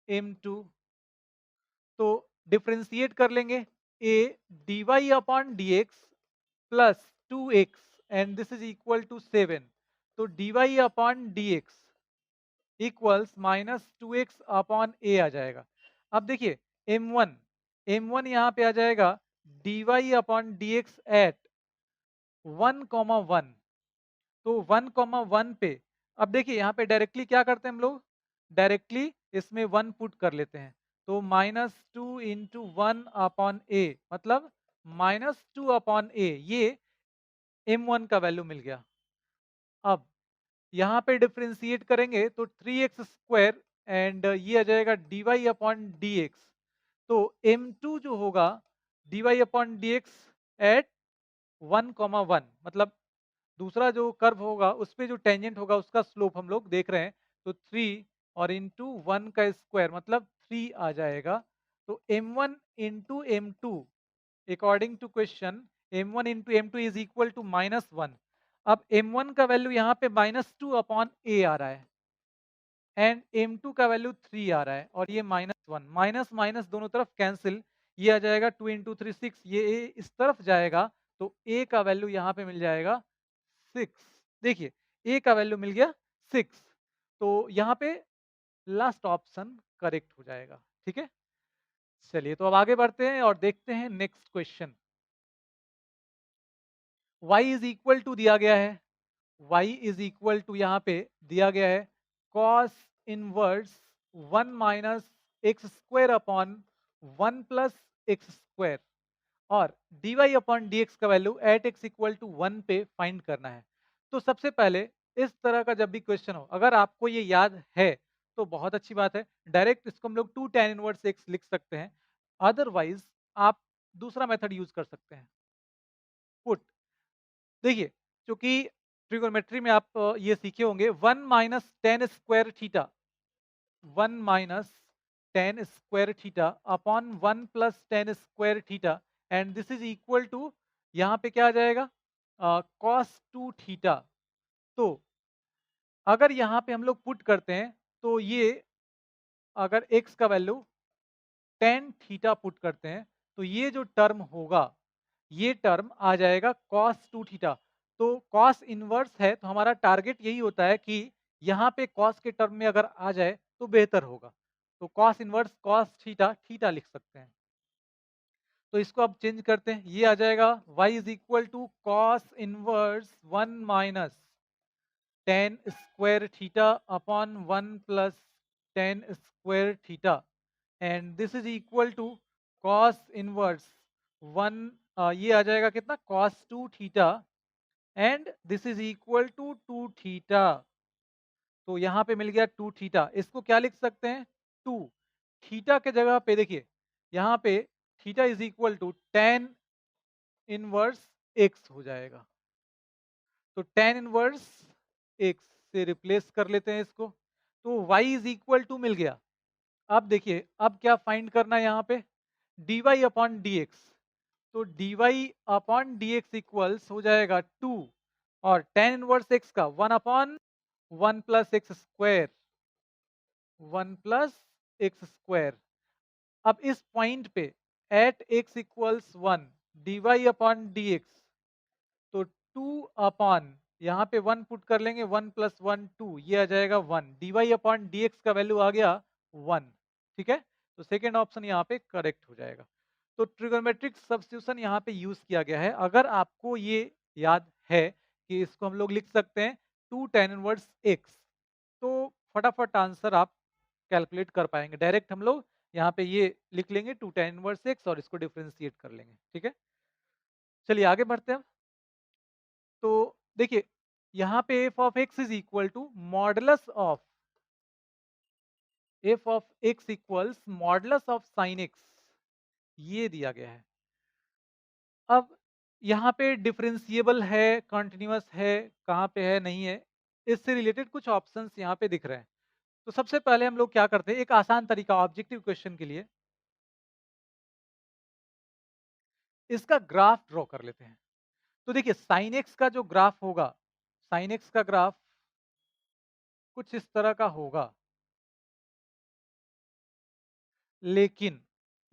m2। तो डिफरेंशिएट कर लेंगे a dy upon d x plus 2x and this is equal to 7। तो dy upon d x equals -2x upon a आ जाएगा। अब देखिए m1 यहाँ पे आ जाएगा dy upon d x at 1, 1। तो 1, 1 पे अब देखिए यहाँ पे डायरेक्टली क्या करते हैं हम लोग, डायरेक्टली इसमें 1 पुट कर लेते हैं। तो -2 इंटू 1 अपॉन ए, मतलब -2 अपॉन ए, ये m1 का वैल्यू मिल गया। अब यहाँ पे डिफरेंशिएट करेंगे तो 3x स्क्वायर एंड ये आ जाएगा dy अपॉन डी एक्स। तो m2 जो होगा dy upon d x at 1, 1, मतलब दूसरा जो कर्व होगा उस पे जो टेंजेंट होगा उसका स्लोप हम लोग देख रहे हैं। तो 3 और इंटू 1 का स्क्वायर मतलब 3 आ जाएगा। तो m1 into m2 according to question m1 into m2 is equal to -1। अब m1 का वैल्यू यहाँ पे -2 अपॉन a आ रहा है एंड m2 का वैल्यू 3 आ रहा है और ये -1, माइनस माइनस दोनों तरफ कैंसिल। ये आ जाएगा 2 इंटू 3 6, ये a इस तरफ जाएगा तो a का वैल्यू यहाँ पे मिल जाएगा 6। देखिए a का वैल्यू मिल गया 6। तो यहाँ पे लास्ट ऑप्शन करेक्ट हो जाएगा। ठीक है, चलिए तो अब आगे बढ़ते हैं और देखते हैं next question. y is equal to दिया गया है, y इज इक्वल टू यहाँ पे दिया गया है cos inverse 1 minus x square upon 1 plus x square और dy अपॉन डी का value at x equal to 1 पे फाइंड करना है। तो सबसे पहले इस तरह का जब भी क्वेश्चन हो, अगर आपको ये याद है तो बहुत अच्छी बात है, डायरेक्ट इसको हम लोग 2 tan इनवर्स x लिख सकते हैं। अदरवाइज आप दूसरा मेथड यूज कर सकते हैं, पुट। देखिए क्योंकि ट्रिगोनोमेट्री में आप ये सीखे होंगे 1 minus tan square theta, 1 minus tan square theta upon 1 plus tan square theta and this is equal to यहाँ पे क्या आ जाएगा कॉस 2 थीटा। तो अगर यहाँ पे हम लोग पुट करते हैं तो ये अगर x का वैल्यू टेन थीटा पुट करते हैं तो ये जो टर्म होगा ये टर्म आ जाएगा cos 2 थीटा। तो cos इनवर्स है तो हमारा टारगेट यही होता है कि यहाँ पे cos के टर्म में अगर आ जाए तो बेहतर होगा। तो cos inverse cos theta theta लिख सकते हैं। तो इसको अब चेंज करते हैं, ये आ जाएगा y is equal to cos inverse 1 minus tan square theta upon 1 plus tan square theta and this is equal to cos inverse 1, ये आ जाएगा कितना cos 2 theta and this is equal to 2 theta. तो यहाँ पे मिल गया 2 थीटा। इसको क्या लिख सकते हैं 2 थीटा के जगह पे देखिए यहाँ पे theta is equal to tan inverse x हो जाएगा। तो टेन इनवर्स एक्स से रिप्लेस कर लेते हैं इसको। तो y इज इक्वल टू मिल गया। अब देखिए अब क्या फाइंड करना है यहाँ पे dy अपॉन डी एक्स। तो dy upon d x equals हो जाएगा 2 और टेन इनवर्स एक्स का 1 upon 1 plus x square, 1 plus x square. अब इस पॉइंट पे at x equals 1 dy upon d x, तो 2 अपॉन यहाँ पे 1 पुट कर लेंगे 1 प्लस 1 2, ये आ जाएगा 1 dy अपॉन डी का वैल्यू आ गया 1। ठीक है, तो सेकेंड ऑप्शन यहाँ पे करेक्ट हो जाएगा। तो ट्रिगोनोमेट्रिक सब्स्टिट्यूशन यहाँ पे यूज किया गया है। अगर आपको ये याद है कि इसको हम लोग लिख सकते हैं 2 tan इनवर्स x। तो फटाफट आंसर आप कैलकुलेट कर पाएंगे। डायरेक्ट हम लोग यहाँ पे ये लिख लेंगे 2 tan इनवर्स x और इसको डिफरेंशिएट कर लेंगे। ठीक है, चलिए आगे बढ़ते हैं। तो देखिए यहाँ पे f of x is equal to modulus of f of x equals modulus of sine x, ये दिया गया है। अब यहाँ पे डिफरेंशिएबल है, कंटिन्यूअस है, कहाँ पे है, नहीं है, इससे रिलेटेड कुछ ऑप्शंस यहाँ पे दिख रहे हैं। तो सबसे पहले हम लोग क्या करते हैं, एक आसान तरीका ऑब्जेक्टिव क्वेश्चन के लिए, इसका ग्राफ ड्रॉ कर लेते हैं। तो देखिए साइन एक्स का जो ग्राफ होगा, साइन एक्स का ग्राफ कुछ इस तरह का होगा। लेकिन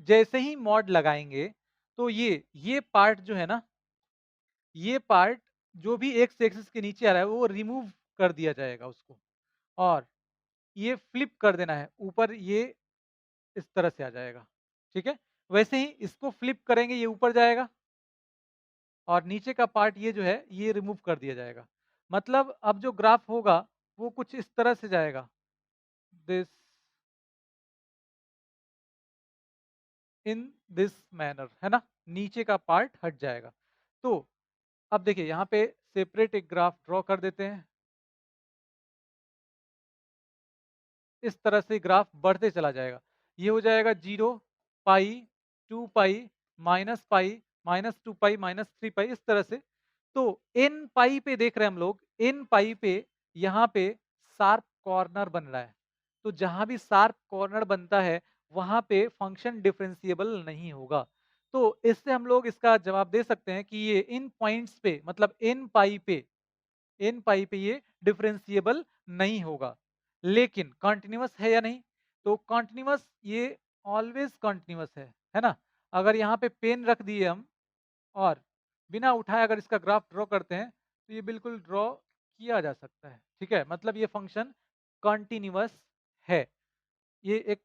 जैसे ही मॉड लगाएंगे तो ये पार्ट जो है ना, ये पार्ट जो भी एक्स एक्सिस के नीचे आ रहा है वो रिमूव कर दिया जाएगा उसको, और ये फ्लिप कर देना है ऊपर, ये इस तरह से आ जाएगा। ठीक है, वैसे ही इसको फ्लिप करेंगे, ये ऊपर जाएगा और नीचे का पार्ट ये जो है ये रिमूव कर दिया जाएगा। मतलब अब जो ग्राफ होगा वो कुछ इस तरह से जाएगा, दिस इन दिस मैनर, है ना, नीचे का पार्ट हट जाएगा। तो अब देखिए यहाँ पे सेपरेट एक ग्राफ ड्रॉ कर देते हैं। इस तरह से ग्राफ बढ़ते चला जाएगा, ये हो जाएगा 0, पाई, 2 पाई, -पाई, -2 पाई, -3 पाई, इस तरह से। तो n पाई पे देख रहे हैं हम लोग, n पाई पे यहाँ पे शार्प कॉर्नर बन रहा है। तो जहां भी शार्प कॉर्नर बनता है वहां पे फंक्शन डिफरेंशिएबल नहीं होगा। तो इससे हम लोग इसका जवाब दे सकते हैं कि ये इन पॉइंट्स पे, मतलब एन पाई पे ये डिफरेंशिएबल नहीं होगा। लेकिन कॉन्टिन्यूअस है या नहीं, तो कॉन्टिन्यूअस ये ऑलवेज कॉन्टिन्यूअस है ना। अगर यहाँ पे पेन रख दिए हम और बिना उठाए अगर इसका ग्राफ ड्रॉ करते हैं तो ये बिल्कुल ड्रॉ किया जा सकता है। ठीक है, मतलब ये फंक्शन कॉन्टिन्यूअस है। ये एक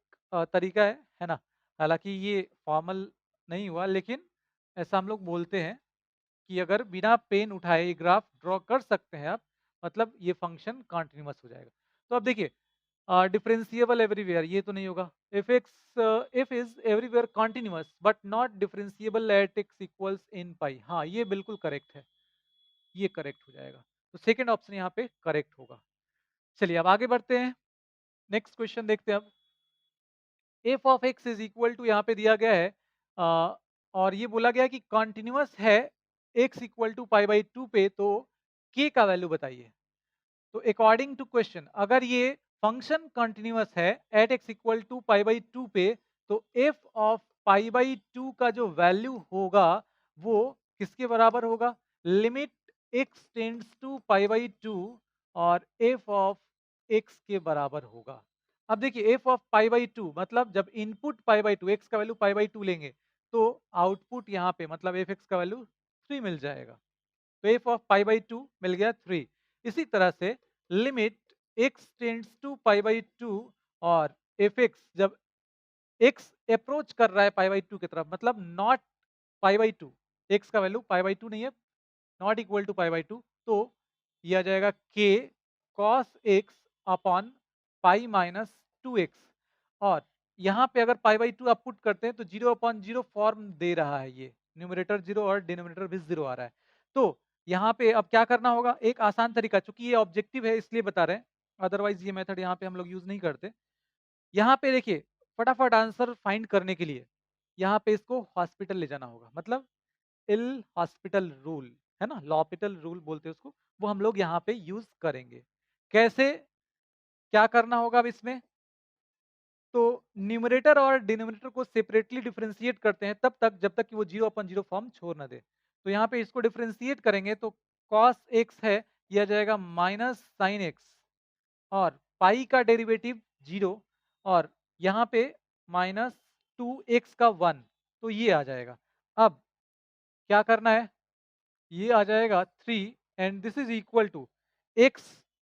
तरीका है ना। हालांकि ये फॉर्मल नहीं हुआ, लेकिन ऐसा हम लोग बोलते हैं कि अगर बिना पेन उठाए ये ग्राफ ड्रॉ कर सकते हैं आप, मतलब ये फंक्शन कॉन्टिन्यूअस हो जाएगा। तो अब देखिए डिफरेंशिएबल एवरीवेयर, ये तो नहीं होगा। If is everywhere continuous but not differentiable at x equals n pi, हाँ ये बिल्कुल करेक्ट है, ये करेक्ट हो जाएगा। तो सेकंड ऑप्शन यहाँ पे करेक्ट होगा। चलिए अब आगे बढ़ते हैं, नेक्स्ट क्वेश्चन देखते हैं। अब f of x is equal to यहाँ पे दिया गया है, और ये बोला गया है कि कॉन्टिन्यूअस है x equal to pi by two पे, तो के का वैल्यू बताइए। तो अकॉर्डिंग टू क्वेश्चन अगर ये फंक्शन कंटिन्यूअस है at x equal to pi by two पे, तो f of pi by two का जो वैल्यू होगा वो किसके बराबर होगा, limit x tends to pi by two और एफ ऑफ एक्स के बराबर होगा। अब देखिए f of pi by two मतलब जब input pi by two, x का वैल्यू पाई बाई टू लेंगे तो आउटपुट यहाँ पे मतलब एफ एक्स का वैल्यू 3 मिल जाएगा। तो f of pi by two मिल गया 3। इसी तरह से limit x tends to pi by two और एफ एक्स जब x अप्रोच कर रहा है पाई बाई टू की तरफ, मतलब not pi by two, x का वैल्यू पाई बाई टू नहीं है, not equal to pi by two, तो ये आ जाएगा k cos x upon pi minus two x. और यहाँ पे अगर पाई बाई टू आप पुट करते हैं तो 0/0 फॉर्म दे रहा है, ये न्यूमरेटर 0 और डिनोमिनेटर भी 0 आ रहा है। तो यहाँ पे अब क्या करना होगा, एक आसान तरीका, चूंकि ये ऑब्जेक्टिव है इसलिए बता रहे हैं, अदरवाइज ये मेथड यहाँ पे हम लोग यूज नहीं करते। यहाँ पे देखिए फटाफट आंसर फाइंड करने के लिए यहाँ पे इसको हॉस्पिटल ले जाना होगा, मतलब इल हॉस्पिटल रूल, है ना, लॉपिटल रूल बोलते हैं उसको, वो हम लोग यहाँ पे यूज करेंगे। कैसे, क्या करना होगा अब इसमें, तो न्यूमरेटर और डिनोमिनेटर को सेपरेटली डिफरेंशिएट करते हैं तब तक जब तक कि वो 0/0 फॉर्म छोड़ ना दे। तो यहाँ पे इसको डिफरेंशिएट करेंगे तो cos x है, ये आ जाएगा माइनस साइन एक्स, और पाई का डेरिवेटिव 0, और यहाँ पे -2x का 1, तो ये आ जाएगा। अब क्या करना है, ये आ जाएगा 3 and this is equal to x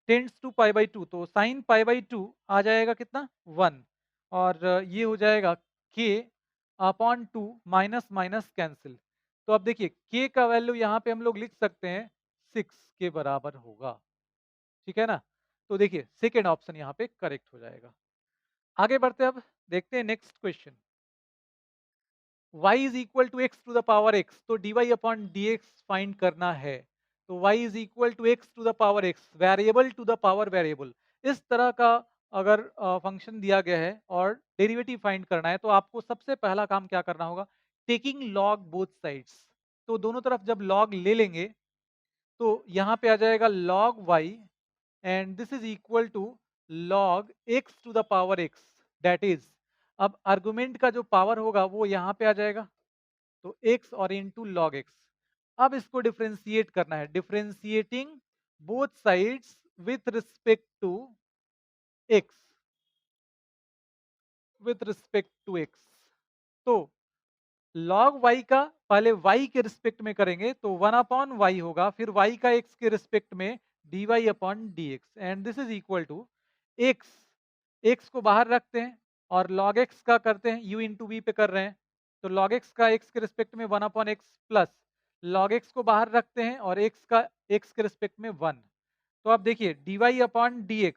tends to pi by two, तो साइन पाई बाई टू आ जाएगा कितना 1, और ये हो जाएगा k upon two, minus minus cancel. तो अब देखिए k का वैल्यू यहाँ पे हम लोग लिख सकते हैं 6 के बराबर होगा। ठीक है ना। तो देखिए सेकेंड ऑप्शन यहाँ पे करेक्ट हो जाएगा। आगे बढ़ते हैं, अब देखते हैं next question. y is equal to x to the power x, तो dy अपॉन dx फाइंड करना है। तो y is equal to x to the power x, variable to the power variable, इस तरह का अगर फंक्शन दिया गया है और डेरिवेटिव फाइंड करना है, तो आपको सबसे पहला काम क्या करना होगा, टेकिंग लॉग बोथ साइड्स। तो दोनों तरफ जब लॉग ले लेंगे तो यहाँ पे आ जाएगा log y and this is equal to log x to the power x, that is, अब आर्गुमेंट का जो पावर होगा वो यहाँ पे आ जाएगा, तो x और इनटू log x। अब इसको डिफरेंशिएट करना है, differentiating both sides with respect to x, with respect to x। तो log y का पहले y के रिस्पेक्ट में करेंगे तो 1 अपॉन y होगा, फिर y का x के रिस्पेक्ट में dy upon dx and this is equal to x, x को बाहर रखते हैं और log x का करते हैं u इंटू वी पे कर रहे हैं, तो log x का x के रिस्पेक्ट में 1 upon x plus log x को बाहर रखते हैं और x का x के रिस्पेक्ट में 1। तो आप देखिए dy अपॉन dx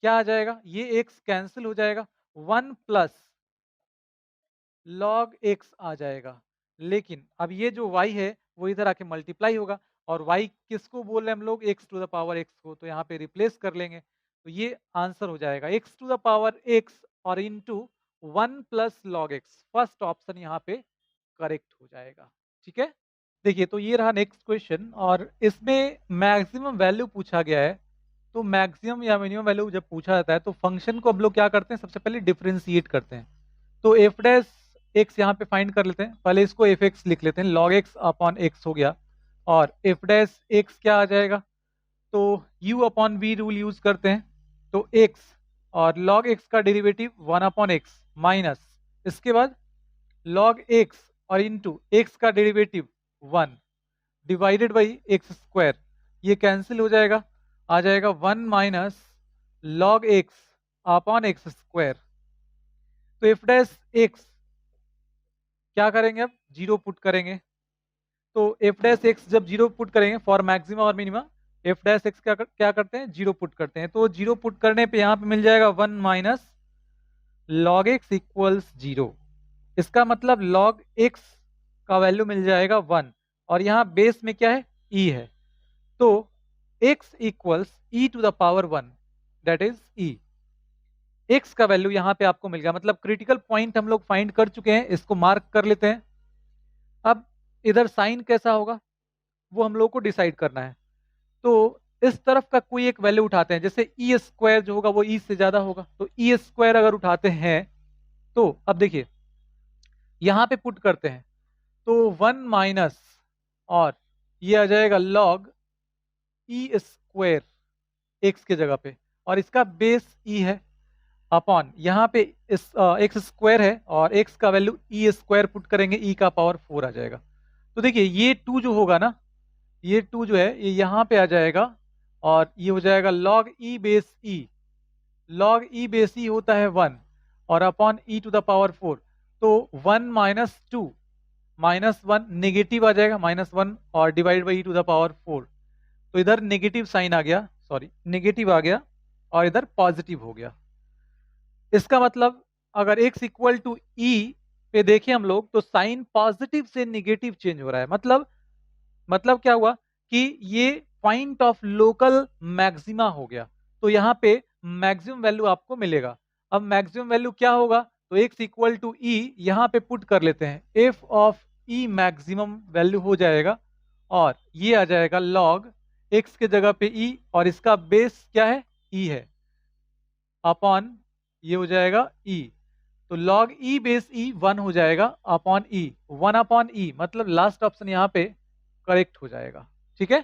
क्या आ जाएगा, ये x कैंसिल हो जाएगा, 1 प्लस log x आ जाएगा। लेकिन अब ये जो y है वो इधर आके मल्टीप्लाई होगा, और y किसको बोल रहे हैं हम लोग, x to the power x को, तो यहाँ पे रिप्लेस कर लेंगे, तो ये आंसर हो जाएगा x to the power x और into 1 plus log x। First option यहाँ पे करेक्ट हो जाएगा। ठीक है, देखिए तो ये रहा नेक्स्ट क्वेश्चन, और इसमें मैक्सिमम वैल्यू पूछा गया है। तो मैक्सिमम या मिनिमम वैल्यू जब पूछा जाता है तो फंक्शन को हम लोग क्या करते हैं, सबसे पहले डिफरेंशिएट करते हैं। तो एफ डैश एक्स यहाँ पे फाइंड कर लेते हैं, पहले इसको एफ एक्स लिख लेते हैं, लॉग एक्स अपॉन एक्स हो गया, और एफ डैश एक्स क्या आ जाएगा, तो u upon v rule use करते हैं, तो x और log x का डेरिवेटिव 1 अपॉन एक्स माइनस, इसके बाद log x और इंटू एक्स का derivative 1 divided by x square, ये कैंसिल हो जाएगा, आ जाएगा 1 minus log x upon x square. तो एफ डैश एक्स क्या करेंगे, अब जीरो पुट करेंगे, तो एफ डैश एक्स जब जीरो पुट करेंगे फॉर मैक्सिमा और मिनिमा, एफ डैश एक्स क्या करते हैं, जीरो पुट करते हैं, तो जीरो पुट करने पे यहाँ पे मिल जाएगा 1 minus log x equals zero. इसका मतलब log x का वैल्यू मिल जाएगा 1, और यहाँ बेस में क्या है, e है, तो x equals e to the power 1, that is e। x का वैल्यू यहाँ पे आपको मिल गया, मतलब क्रिटिकल पॉइंट हम लोग फाइंड कर चुके हैं, इसको मार्क कर लेते हैं। अब इधर साइन कैसा होगा वो हम लोग को डिसाइड करना है, तो इस तरफ का कोई एक वैल्यू उठाते हैं, जैसे ई स्क्वायर जो होगा वो ई से ज्यादा होगा, तो ई स्क्वायर अगर उठाते हैं तो अब देखिए यहाँ पे पुट करते हैं, तो 1 माइनस, और ये आ जाएगा लॉग ई स्क्वायर एक्स के जगह पे, और इसका बेस ई है, अपॉन यहाँ पे इस एक्स स्क्वायर है और एक्स का वैल्यू ई स्क्वायर पुट करेंगे, ई का पावर 4 आ जाएगा। तो देखिए ये 2 जो होगा ना, ये 2 जो है ये यहाँ पे आ जाएगा, और ये हो जाएगा log e base e, log e base e होता है 1 और upon e to the power 4, तो 1 माइनस 2 माइनस 1 नेगेटिव आ जाएगा, माइनस 1 और divide by e to the power 4, तो इधर नेगेटिव साइन आ गया, सॉरी नेगेटिव आ गया, और इधर पॉजिटिव हो गया। इसका मतलब अगर x इक्वल टू e पे देखें हम लोग, तो साइन पॉजिटिव से नेगेटिव चेंज हो रहा है, मतलब क्या हुआ कि ये पॉइंट ऑफ लोकल मैक्सिमा हो गया, तो यहाँ पे मैक्सिमम वैल्यू आपको मिलेगा। अब मैक्सिमम वैल्यू क्या होगा, तो x इक्वल टू ई यहाँ पे पुट कर लेते हैं, F of E maximum value हो जाएगा, और ये आ जाएगा log x के जगह पे e, और इसका बेस क्या है, e है, अपॉन ये हो जाएगा e, तो log e बेस e 1 हो जाएगा अपॉन e, 1 अपॉन e, मतलब लास्ट ऑप्शन यहाँ पे करेक्ट हो जाएगा। ठीक है,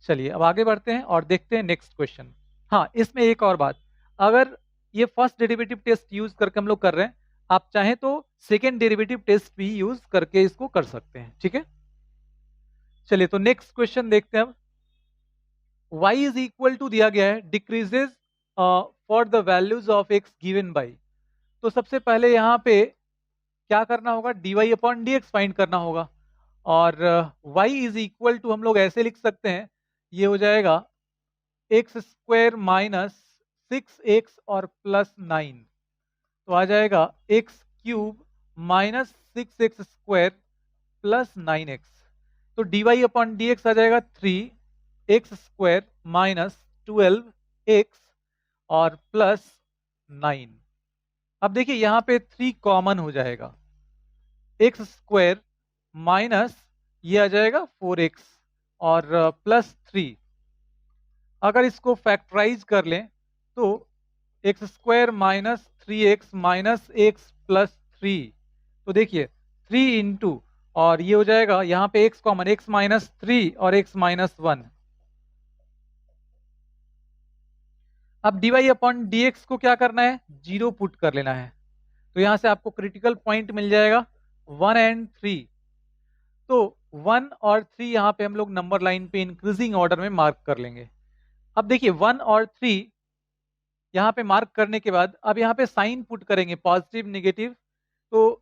चलिए अब आगे बढ़ते हैं और देखते हैं नेक्स्ट क्वेश्चन। हाँ, इसमें एक और बात, अगर ये फर्स्ट डेरिवेटिव टेस्ट यूज करके हम लोग कर रहे हैं, आप चाहें तो सेकेंड डेरिवेटिव टेस्ट भी यूज करके इसको कर सकते हैं। ठीक है, चलिए तो नेक्स्ट क्वेश्चन देखते हैं। अब y इज इक्वल टू दिया गया है, decreases for the values of x given by, तो सबसे पहले यहाँ पे क्या करना होगा, dy upon d x find करना होगा, और y इज इक्वल टू हम लोग ऐसे लिख सकते हैं, ये हो जाएगा एक्स स्क्वायर माइनस 6x और प्लस 9, तो आ जाएगा x cube minus 6x² plus 9x। तो dy अपॉन डी एक्स आ जाएगा 3x² माइनस 12x और प्लस 9। अब देखिए यहां पे 3 कॉमन हो जाएगा, x² माइनस ये आ जाएगा 4x और प्लस 3। अगर इसको फैक्टराइज कर लें तो x² minus 3x minus x plus 3, तो देखिए 3 इंटू और ये हो जाएगा यहां पे x कॉमन, x माइनस 3 और x माइनस 1। अब dy अपॉन dx को क्या करना है, 0 पुट कर लेना है, तो यहां से आपको क्रिटिकल पॉइंट मिल जाएगा 1 एंड 3। तो 1 और 3 यहां पे हम लोग नंबर लाइन पे इंक्रीजिंग ऑर्डर में मार्क कर लेंगे। अब देखिए 1 और 3 यहाँ पे मार्क करने के बाद अब यहाँ पे साइन पुट करेंगे पॉजिटिव नेगेटिव, तो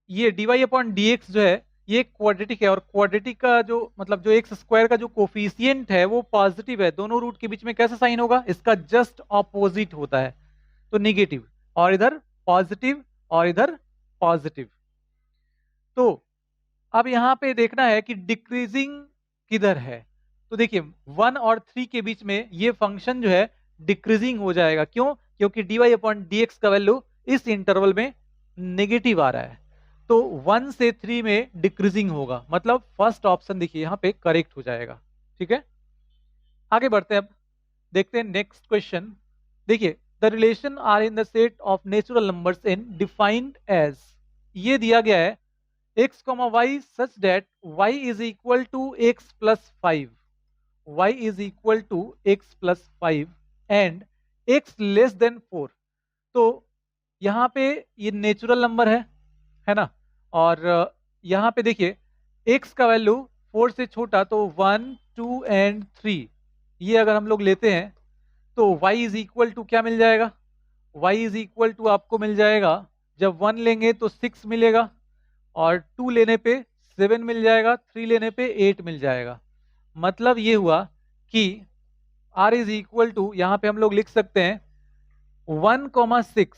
ये dy अपॉन dx जो है ये क्वाड्रेटिक है, और क्वाड्रेटिक का जो मतलब जो एक्स स्क्वायर का जो कोफिशिएंट है वो पॉजिटिव है, दोनों रूट के बीच में कैसा साइन होगा, इसका जस्ट ऑपोजिट होता है, तो नेगेटिव, और इधर पॉजिटिव और इधर पॉजिटिव। तो अब यहाँ पे देखना है कि डिक्रीजिंग किधर है, तो देखिए 1 और 3 के बीच में ये फंक्शन जो है डिक्रीजिंग हो जाएगा, क्यों, क्योंकि dy अपॉन dx का वैल्यू इस इंटरवल में नेगेटिव आ रहा है, तो 1 से 3 में डिक्रीजिंग होगा, मतलब फर्स्ट ऑप्शन देखिए यहाँ पे करेक्ट हो जाएगा। ठीक है, आगे बढ़ते हैं, अब देखते हैं नेक्स्ट क्वेश्चन। देखिए the relation R in the set of natural numbers in defined as, ये दिया गया है x, y such that y is equal to x plus 5, y is equal to x plus 5 and x less than 4। तो यहाँ पे ये natural number है ना, और यहाँ पे देखिए x का वैल्यू 4 से छोटा, तो 1 2 एंड 3 ये अगर हम लोग लेते हैं तो y इज इक्वल टू क्या मिल जाएगा, y इज इक्वल टू आपको मिल जाएगा, जब 1 लेंगे तो 6 मिलेगा, और 2 लेने पे 7 मिल जाएगा, 3 लेने पे 8 मिल जाएगा। मतलब ये हुआ कि r इज इक्वल टू यहां पे हम लोग लिख सकते हैं 1,6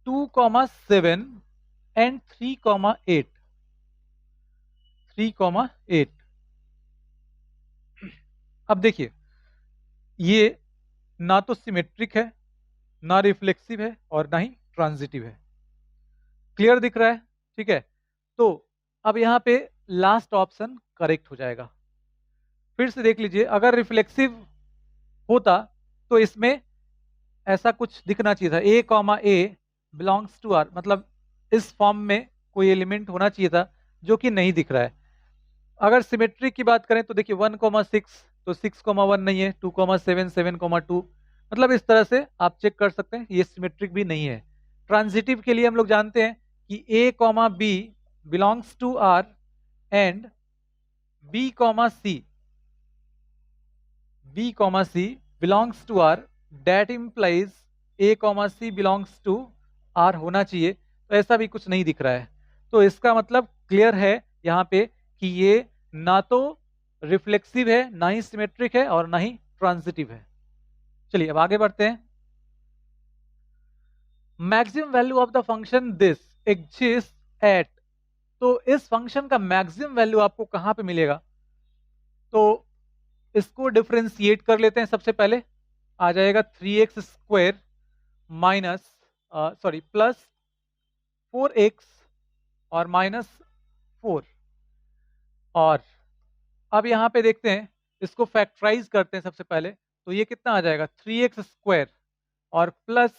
2,7 एंड 3,8 3,8। अब देखिए ये ना तो सिमेट्रिक है, ना रिफ्लेक्सिव है, और ना ही ट्रांजिटिव है। क्लियर दिख रहा है, ठीक है, तो अब यहाँ पे लास्ट ऑप्शन करेक्ट हो जाएगा। फिर से देख लीजिए, अगर रिफ्लेक्सिव होता तो इसमें ऐसा कुछ दिखना चाहिए था, a comma a belongs to R, मतलब इस फॉर्म में कोई एलिमेंट होना चाहिए था, जो कि नहीं दिख रहा है। अगर सिमेट्रिक की बात करें तो देखिए 1,6 तो 6,1 नहीं है, 2,7 7,2, मतलब इस तरह से आप चेक कर सकते हैं, ये सिमेट्रिक भी नहीं है। ट्रांजिटिव के लिए हम लोग जानते हैं कि a comma b belongs to R and b comma c belongs to R, that implies a comma c belongs to R होना चाहिए, तो ऐसा भी कुछ नहीं दिख रहा है, तो इसका मतलब क्लियर है यहाँ पे कि ये ना तो रिफ्लेक्सिव है, ना ही सिमेट्रिक है, और ना ही ट्रांजिटिव है। चलिए अब आगे बढ़ते हैं। Maximum value of the function this exist at, तो इस फंक्शन का मैक्सिमम वैल्यू आपको कहां पे मिलेगा, तो इसको डिफरेंशिएट कर लेते हैं। सबसे पहले आ जाएगा 3x² minus sorry plus 4x और माइनस 4, और अब यहां पे देखते हैं, इसको फैक्टराइज करते हैं सबसे पहले, तो ये कितना आ जाएगा 3x² और प्लस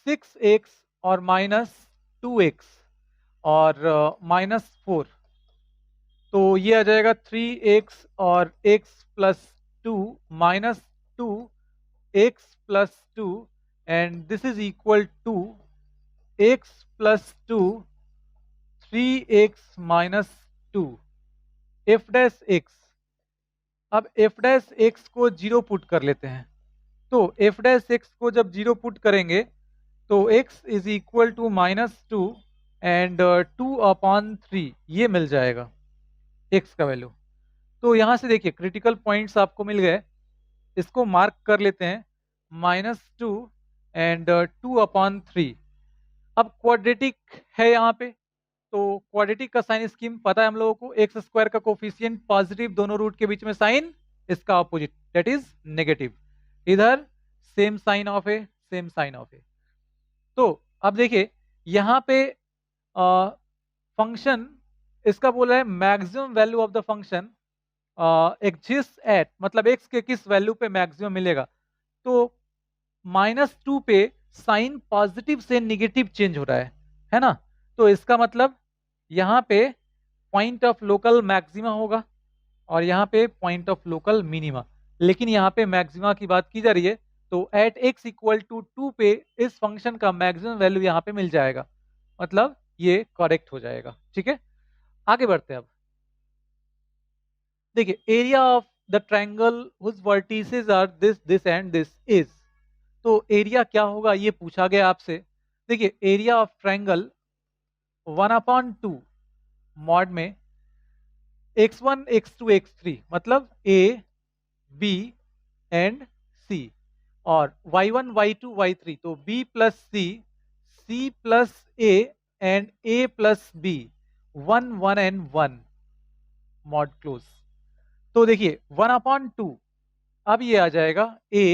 6x और माइनस 2x और माइनस 4, तो ये आ जाएगा 3x और x plus 2 minus 2x plus 2 and this is equal to x plus 2 3x minus 2 f dash x। अब f डैश x को 0 पुट कर लेते हैं, तो f डैश x को जब 0 पुट करेंगे तो x is equal to minus 2 and 2/3 ये मिल जाएगा x का वैल्यू। तो यहां से देखिए क्रिटिकल पॉइंट्स आपको मिल गए, इसको मार्क कर लेते हैं, -2 एंड 2/3। अब क्वाड्रेटिक है यहाँ पे, तो क्वाड्रेटिक का साइन स्कीम पता है हम लोगों को, एक्स स्क्वायर का कोफिशिएंट पॉजिटिव, दोनों रूट के बीच में साइन इसका ऑपोजिट दैट इज नेगेटिव, इधर same sign of A, same sign of A. तो अब देखिए यहाँ पे फंक्शन इसका बोला है maximum value of the function exist at, मतलब एक्स के किस वैल्यू पे मैक्सिमम मिलेगा। तो -2 पे साइन पॉजिटिव से निगेटिव चेंज हो रहा है ना। तो इसका मतलब यहाँ पे पॉइंट ऑफ लोकल मैक्सिमा होगा और यहाँ पे पॉइंट ऑफ लोकल मिनिमा, लेकिन यहाँ पे मैक्सिमा की बात की जा रही है, तो एट x इक्वल टू 2 पे इस फंक्शन का मैक्सिमम वैल्यू यहाँ पे मिल जाएगा, मतलब ये करेक्ट हो जाएगा। ठीक है, आगे बढ़ते हैं। अब देखिए area of the triangle whose vertices are this this and this is, तो एरिया क्या होगा ये पूछा गया आपसे। देखिए एरिया ऑफ ट्रायंगल 1/2 मॉड में x1 x2 x3, मतलब a b एंड c, और y1 y2 y3, तो b plus c plus a and a plus b, 1 1 and 1 mod close. तो देखिए 1/2, अब ये आ जाएगा a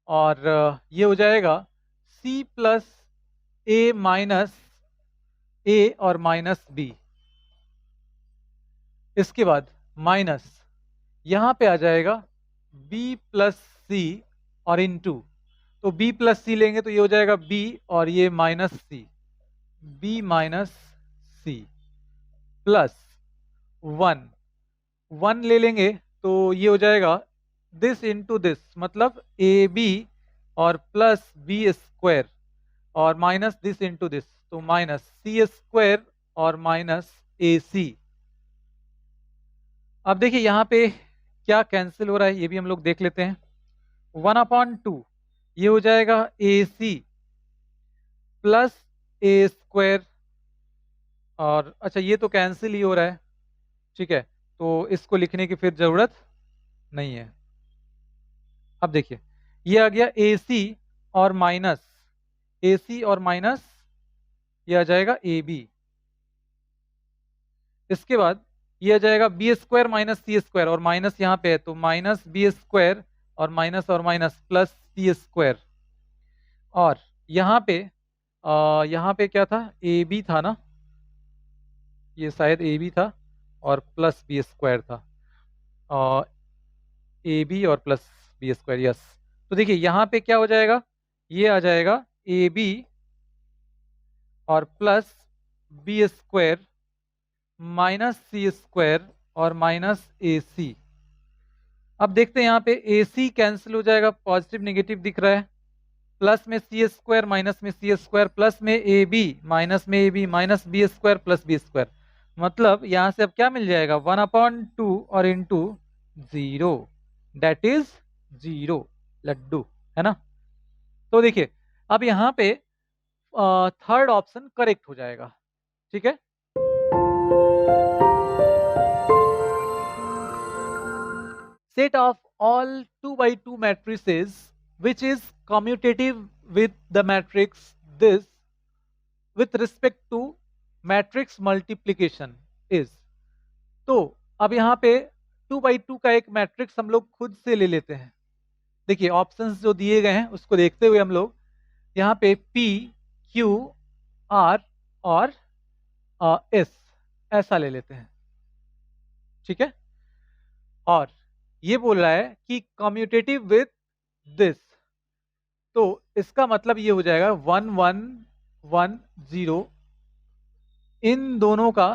और ये हो जाएगा c plus a minus a और माइनस b, इसके बाद माइनस यहां पे आ जाएगा b प्लस c और इनटू, तो b प्लस c लेंगे तो ये हो जाएगा b और ये minus c, b minus c plus 1 1 ले लेंगे तो ये हो जाएगा दिस इंटू दिस, मतलब ए बी और प्लस बी स्क्वायर और माइनस दिस इंटू दिस, तो माइनस सी स्क्वायर और माइनस ए सी। अब देखिए यहाँ पे क्या कैंसिल हो रहा है ये भी हम लोग देख लेते हैं। 1/2 ये हो जाएगा ए सी प्लस ए स्क्वायर, और अच्छा ये तो कैंसिल ही हो रहा है, ठीक है, तो इसको लिखने की फिर जरूरत नहीं है। अब देखिए ये आ गया ए सी और माइनस ए सी और माइनस ये आ जाएगा ए बी, इसके बाद ये आ जाएगा बी स्क्वायर माइनस सी स्क्वायर और माइनस यहाँ पे है तो माइनस बी स्क्वायर और माइनस प्लस सी स्क्वायर, और यहाँ पे क्या था, ए बी था ना, ये शायद ए बी था और प्लस बी स्क्वायर था, ए बी और प्लस बी स्क्वायर, यस। तो देखिए यहाँ पे क्या हो जाएगा, ये आ जाएगा ए बी और प्लस बी स्क्वायर माइनस सी स्क्वायर और माइनस ए सी। अब देखते हैं यहाँ पे ए सी कैंसिल हो जाएगा, पॉजिटिव नेगेटिव दिख रहा है, प्लस में सी स्क्वायर माइनस में सी स्क्वायर, प्लस में ए बी माइनस में a b minus b square plus B square, मतलब यहाँ से अब क्या मिल जाएगा 1/2 और इंटू 0 दैट इज 0 लड्डू, है ना। तो देखिए अब यहाँ पे थर्ड ऑप्शन करेक्ट हो जाएगा। ठीक है, set of all 2x2 matrices which is commutative with the matrix this with respect to matrix multiplication is। तो अब यहाँ पे 2x2 का एक मैट्रिक्स हम लोग खुद से ले लेते हैं। देखिए ऑप्शंस जो दिए गए हैं उसको देखते हुए हम लोग यहाँ पे P, Q, R और S ऐसा ले लेते हैं। ठीक है, और ये बोल रहा है कि कम्यूटेटिव विथ दिस, तो इसका मतलब ये हो जाएगा 1 1 1 0, इन दोनों का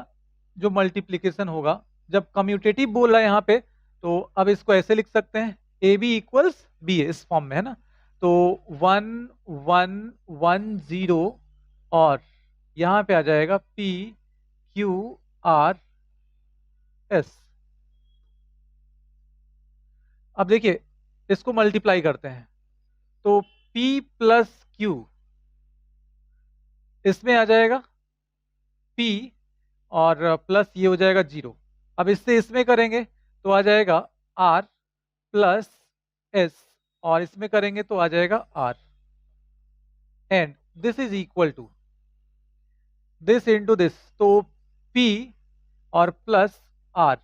जो मल्टीप्लीकेशन होगा, जब कम्यूटेटिव बोल रहा है यहाँ पे तो अब इसको ऐसे लिख सकते हैं ए बी इक्वल्स बी है, इस फॉर्म में, है ना। तो 1 1 1 0 और यहाँ पे आ जाएगा P Q R S। अब देखिए इसको मल्टीप्लाई करते हैं तो P प्लस Q इसमें आ जाएगा P और प्लस ये हो जाएगा 0। अब इससे इसमें करेंगे तो आ जाएगा R प्लस S, और इसमें करेंगे तो आ जाएगा R, and this is equal to this into this, तो P और प्लस R।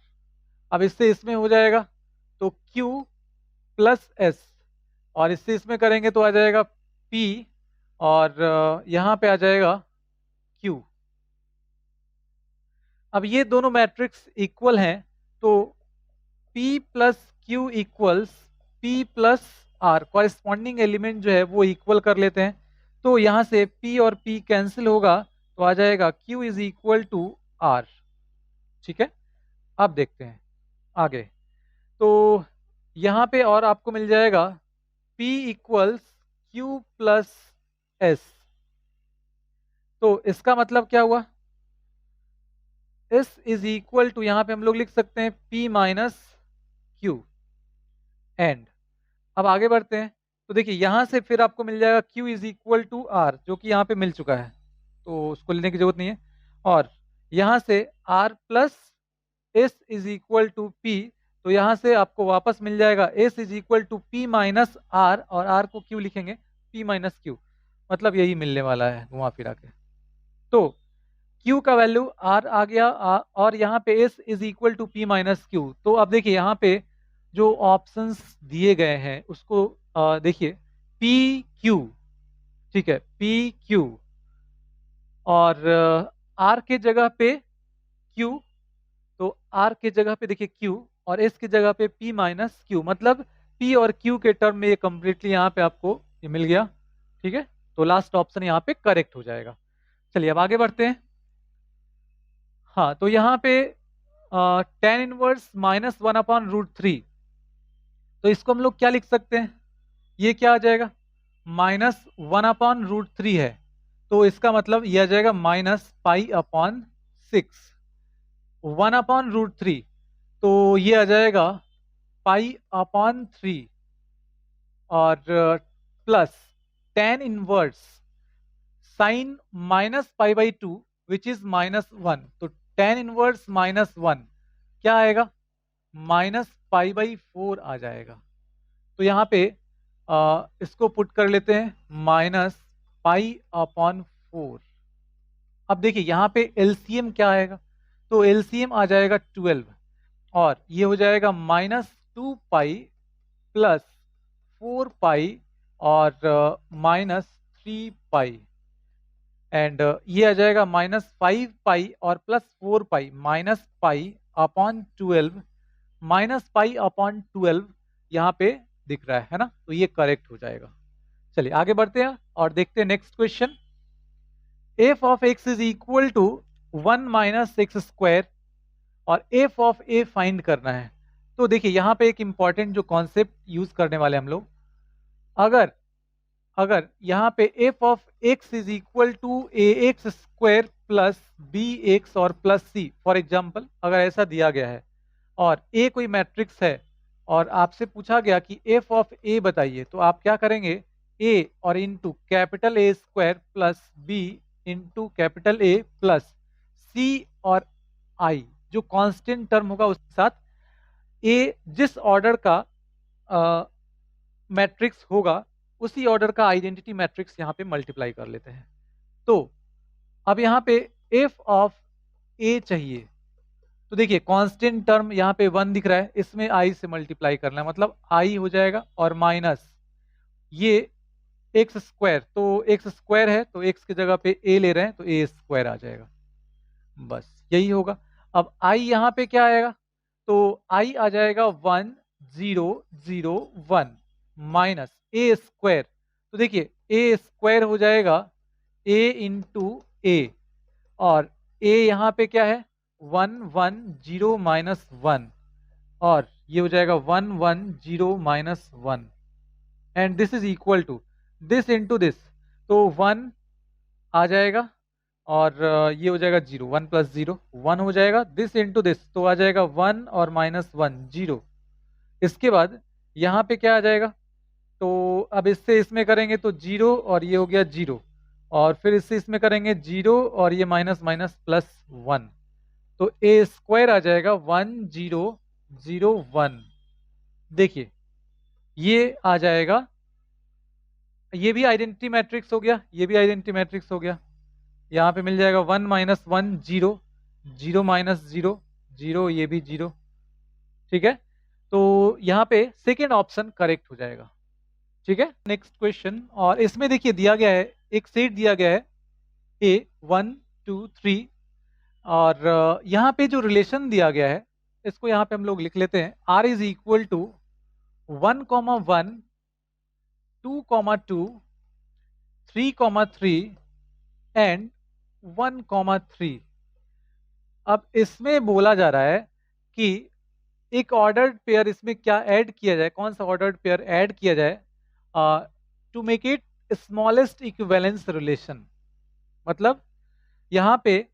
अब इससे इसमें हो जाएगा तो Q प्लस S, और इससे इसमें करेंगे तो आ जाएगा P, और यहाँ पे आ जाएगा Q। अब ये दोनों मैट्रिक्स इक्वल हैं, तो P plus Q equals P plus R, corresponding element जो है वो इक्वल कर लेते हैं। तो यहाँ से P और P कैंसिल होगा, तो आ जाएगा Q is equal to R। ठीक है, अब देखते हैं आगे। तो यहाँ पे और आपको मिल जाएगा P equals Q plus S। तो इसका मतलब क्या हुआ, S इज इक्वल टू, यहाँ पे हम लोग लिख सकते हैं P माइनस Q, एंड अब आगे बढ़ते हैं। तो देखिए यहाँ से फिर आपको मिल जाएगा Q is equal to R, जो कि यहाँ पे मिल चुका है, तो उसको लेने की जरूरत नहीं है। और यहाँ से R plus S is equal to P, तो यहाँ से आपको वापस मिल जाएगा S is equal to P minus R, और R को Q लिखेंगे, P माइनस Q, मतलब यही मिलने वाला है घुमा फिरा के। तो Q का वैल्यू R आ गया, और यहाँ पे S is equal to P minus Q। तो अब देखिए यहाँ पे जो ऑप्शंस दिए गए हैं उसको देखिए, पी क्यू, ठीक है, पी क्यू, और आर के जगह पे क्यू, तो आर के जगह पे देखिए क्यू, और एस की जगह पे पी माइनस क्यू, मतलब पी और क्यू के टर्म में ये कंप्लीटली यहाँ पे आपको ये मिल गया। ठीक है, तो लास्ट ऑप्शन यहाँ पे करेक्ट हो जाएगा। चलिए अब आगे बढ़ते हैं। हाँ, तो यहाँ पे tan इनवर्स माइनस 1/√3, तो इसको हम लोग क्या लिख सकते हैं, ये क्या आ जाएगा, -1/√3 है, तो इसका मतलब ये आ जाएगा -π/6। 1/√3, तो ये आ जाएगा π/3, और plus tan inverse sine -π/2 which is -1, तो tan इनवर्स -1 क्या आएगा, -π/4 आ जाएगा। तो यहाँ पे इसको पुट कर लेते हैं -π/4। अब देखिए यहाँ पे एलसीएम क्या आएगा, तो एलसीएम आ जाएगा 12, और ये हो जाएगा -2π प्लस 4π और -3π, एंड ये आ जाएगा -5π और प्लस 4π, -π/12, -π/12 यहाँ पे दिख रहा है ना, तो ये करेक्ट हो जाएगा। चलिए आगे बढ़ते हैं और देखते हैं next question. f of x is equal to 1 minus x square, और f ऑफ a फाइंड करना है। तो देखिए यहाँ पे एक इंपॉर्टेंट जो कॉन्सेप्ट यूज करने वाले हम लोग, अगर यहाँ पे f of x is equal to ax square plus bx और प्लस c, फॉर एग्जाम्पल अगर ऐसा दिया गया है और a कोई मैट्रिक्स है और आपसे पूछा गया कि f ऑफ a बताइए, तो आप क्या करेंगे, a और into capital A square plus b into capital A plus c और i, जो कांस्टेंट टर्म होगा उसके साथ a जिस ऑर्डर का मैट्रिक्स होगा उसी ऑर्डर का आइडेंटिटी मैट्रिक्स यहाँ पे मल्टीप्लाई कर लेते हैं। तो अब यहाँ पे f ऑफ a चाहिए, तो देखिए कांस्टेंट टर्म यहाँ पे 1 दिख रहा है, इसमें i से मल्टीप्लाई करना है, मतलब i हो जाएगा, और माइनस ये एक्स स्क्वायर, तो एक्स स्क्वायर है तो एक्स की जगह पे a ले रहे हैं तो a स्क्वायर आ जाएगा, बस यही होगा। अब i यहाँ पे क्या आएगा, तो i आ जाएगा 1 0 0 1 माइनस a स्क्वायर, तो देखिए a स्क्वायर हो जाएगा a इंटू a, और a यहाँ पे क्या है 1 1 0 माइनस 1, और ये हो जाएगा 1 1 0 minus 1, and this is equal to this into this, तो 1 आ जाएगा, और ये हो जाएगा 0, 1 प्लस 0 1 हो जाएगा, दिस इंटू दिस, तो आ जाएगा 1 और माइनस 1 0। इसके बाद यहाँ पे क्या आ जाएगा, तो अब इससे इसमें करेंगे तो 0 और ये हो गया 0, और फिर इससे इसमें करेंगे 0 और ये माइनस माइनस प्लस 1, तो a स्क्वायर आ जाएगा 1 0 0 1। देखिए ये आ जाएगा, ये भी आइडेंटिटी मैट्रिक्स हो गया, ये भी आइडेंटिटी मैट्रिक्स हो गया। यहाँ पे मिल जाएगा 1 माइनस 1 0, 0 माइनस 0 0, ये भी 0। ठीक है, तो यहाँ पे सेकेंड ऑप्शन करेक्ट हो जाएगा। ठीक है, नेक्स्ट क्वेश्चन, और इसमें देखिए दिया गया है, एक सेट दिया गया है ए 1 2 3, और यहाँ पे जो रिलेशन दिया गया है इसको यहाँ पे हम लोग लिख लेते हैं, r is equal to 1,1 2,2 3,3 and 1,3। अब इसमें बोला जा रहा है कि एक ऑर्डर्ड पेयर इसमें क्या ऐड किया जाए, कौन सा ऑर्डर्ड पेयर ऐड किया जाए to make it smallest equivalence relation. मतलब यहां पे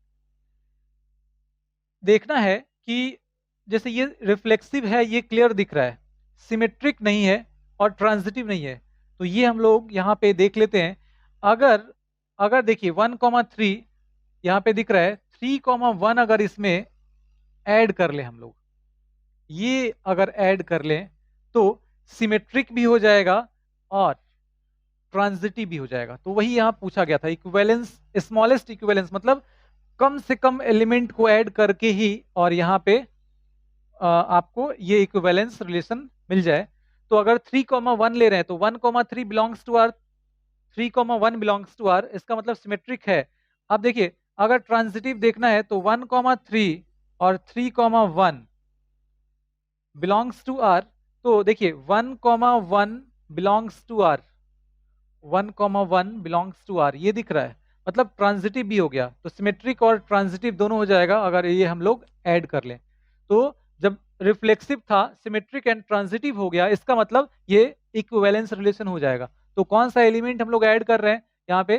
देखना है कि जैसे ये रिफ्लेक्सिव है, ये क्लियर दिख रहा है, सिमेट्रिक नहीं है और ट्रांजिटिव नहीं है, तो ये हम लोग यहाँ पे देख लेते हैं। अगर अगर देखिए 1,3 यहाँ पे दिख रहा है, 3,1 अगर इसमें ऐड कर ले हम लोग, ये अगर ऐड कर लें तो सिमेट्रिक भी हो जाएगा और ट्रांजिटिव भी हो जाएगा। तो वही यहाँ पूछा गया था, इक्विवेलेंस, स्मॉलेस्ट इक्विवेलेंस मतलब कम से कम एलिमेंट को ऐड करके ही और यहाँ पे आपको ये इक्विवेलेंस रिलेशन मिल जाए। तो अगर 3,1 ले रहे हैं तो 1,3 belongs to R, 3,1 belongs to R, इसका मतलब सिमेट्रिक है। अब देखिए अगर ट्रांजिटिव देखना है तो 1,3 और 3,1 बिलोंग्स टू आर, तो देखिए 1,1 belongs to R, 1,1 belongs to R, ये दिख रहा है, मतलब ट्रांजिटिव भी हो गया। तो सिमेट्रिक और ट्रांजिटिव दोनों हो जाएगा अगर ये हम लोग ऐड कर लें। तो जब रिफ्लेक्सिव था, सिमेट्रिक एंड ट्रांजिटिव हो गया, इसका मतलब ये इक्विवेलेंस रिलेशन हो जाएगा। तो कौन सा एलिमेंट हम लोग ऐड कर रहे हैं यहाँ पे,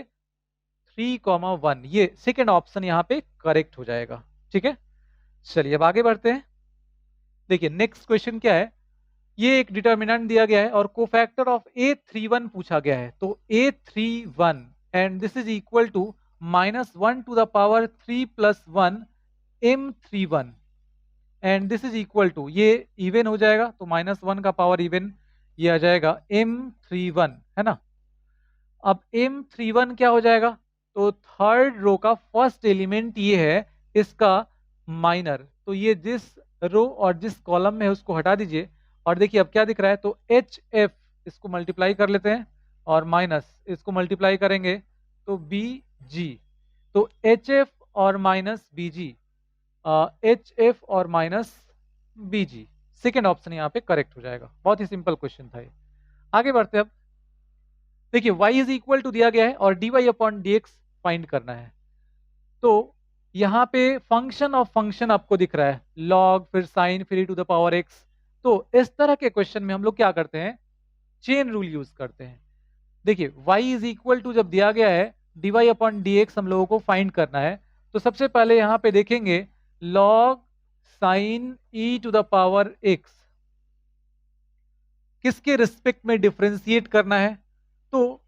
3,1, ये सेकेंड ऑप्शन यहाँ पे करेक्ट हो जाएगा। ठीक है, चलिए अब आगे बढ़ते हैं। देखिए नेक्स्ट क्वेश्चन क्या है, ये एक डिटर्मिनेंट दिया गया है और कोफैक्टर ऑफ A31 पूछा गया है। तो A31 and this is equal to -1 to the power 3 plus 1 M31 and this is equal to, ये इवन हो जाएगा तो -1 का पावर इवन, ये आ जाएगा M31, है ना। अब M31 क्या हो जाएगा, तो थर्ड रो का फर्स्ट एलिमेंट ये है, इसका माइनर, तो ये जिस रो और जिस कॉलम में है उसको हटा दीजिए। और देखिए अब क्या दिख रहा है, तो HF इसको मल्टीप्लाई कर लेते हैं और माइनस इसको मल्टीप्लाई करेंगे तो BG, तो HF और माइनस BG, HF और माइनस BG, सेकेंड ऑप्शन यहाँ पे करेक्ट हो जाएगा। बहुत ही सिंपल क्वेश्चन था ये। आगे बढ़ते हैं अब। देखिए y इज इक्वल टू दिया गया है और dy अपॉन dx फाइंड करना है। तो यहाँ पे फंक्शन ऑफ फंक्शन आपको दिख रहा है, log फिर साइन फिर e to the power x। तो इस तरह के क्वेश्चन में हम लोग क्या करते हैं, चेन रूल यूज करते हैं। देखिए y इज इक्वल टू जब दिया गया है, dy अपॉन dx हम लोगों को फाइंड करना है। तो सबसे पहले यहाँ पे देखेंगे log sine e to the power x किसके रिस्पेक्ट में डिफरेंशिएट करना है, तो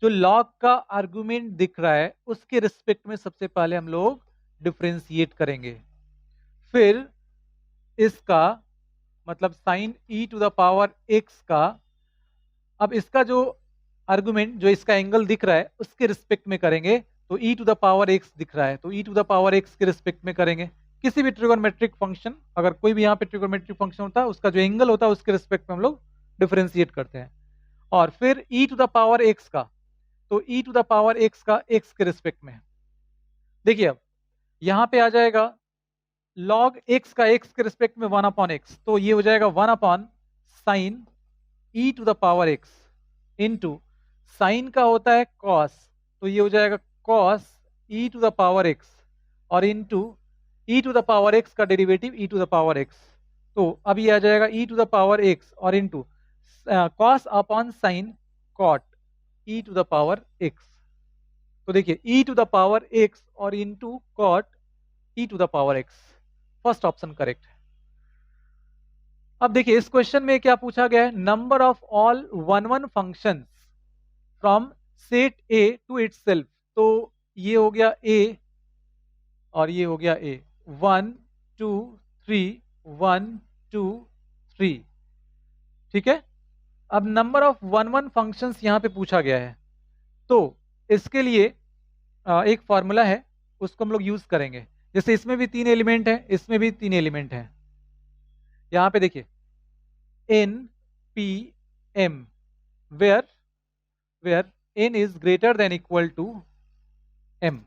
जो लॉग का आर्गुमेंट दिख रहा है उसके रिस्पेक्ट में सबसे पहले हम लोग डिफरेंशिएट करेंगे। फिर इसका मतलब sine e to the power x का, अब इसका जो आर्गुमेंट जो इसका एंगल दिख रहा है उसके रिस्पेक्ट में करेंगे। तो e to the power x दिख रहा है तो e to the power x के रिस्पेक्ट में करेंगे। किसी भी ट्रिगोनोमेट्रिक फंक्शन, अगर कोई भी यहाँ पे ट्रिगोनोमेट्रिक फंक्शन होता है उसका जो एंगल होता है उसके रिस्पेक्ट में हम लोग डिफरेंशिएट करते हैं। और फिर e to the power x का, तो e to the power x का x के रिस्पेक्ट में। देखिए अब यहाँ पे आ जाएगा log x का x के रिस्पेक्ट में 1 अपॉन x, तो ये हो जाएगा 1 upon sine e to the power x into sine का होता है cos, तो ये हो जाएगा cos e to the power x और into e to the power x का derivative e to the power x। तो अब ये आ जाएगा e to the power x और into cos upon sine cot e to the power x। तो देखिए e to the power x और into cot e to the power x, first option correct है। अब देखिए इस क्वेश्चन में क्या पूछा गया है, number of all 1 functions from set A to itself. तो ये हो गया A और ये हो गया A, 1 2 3 1 2 3। ठीक है, अब नंबर ऑफ वन फंक्शंस यहां पे पूछा गया है, तो इसके लिए एक फॉर्मूला है, उसको हम लोग यूज करेंगे। जैसे इसमें भी 3 एलिमेंट है, इसमें भी 3 एलिमेंट है। यहां पे देखिए n p m, where where n is greater than equal to m।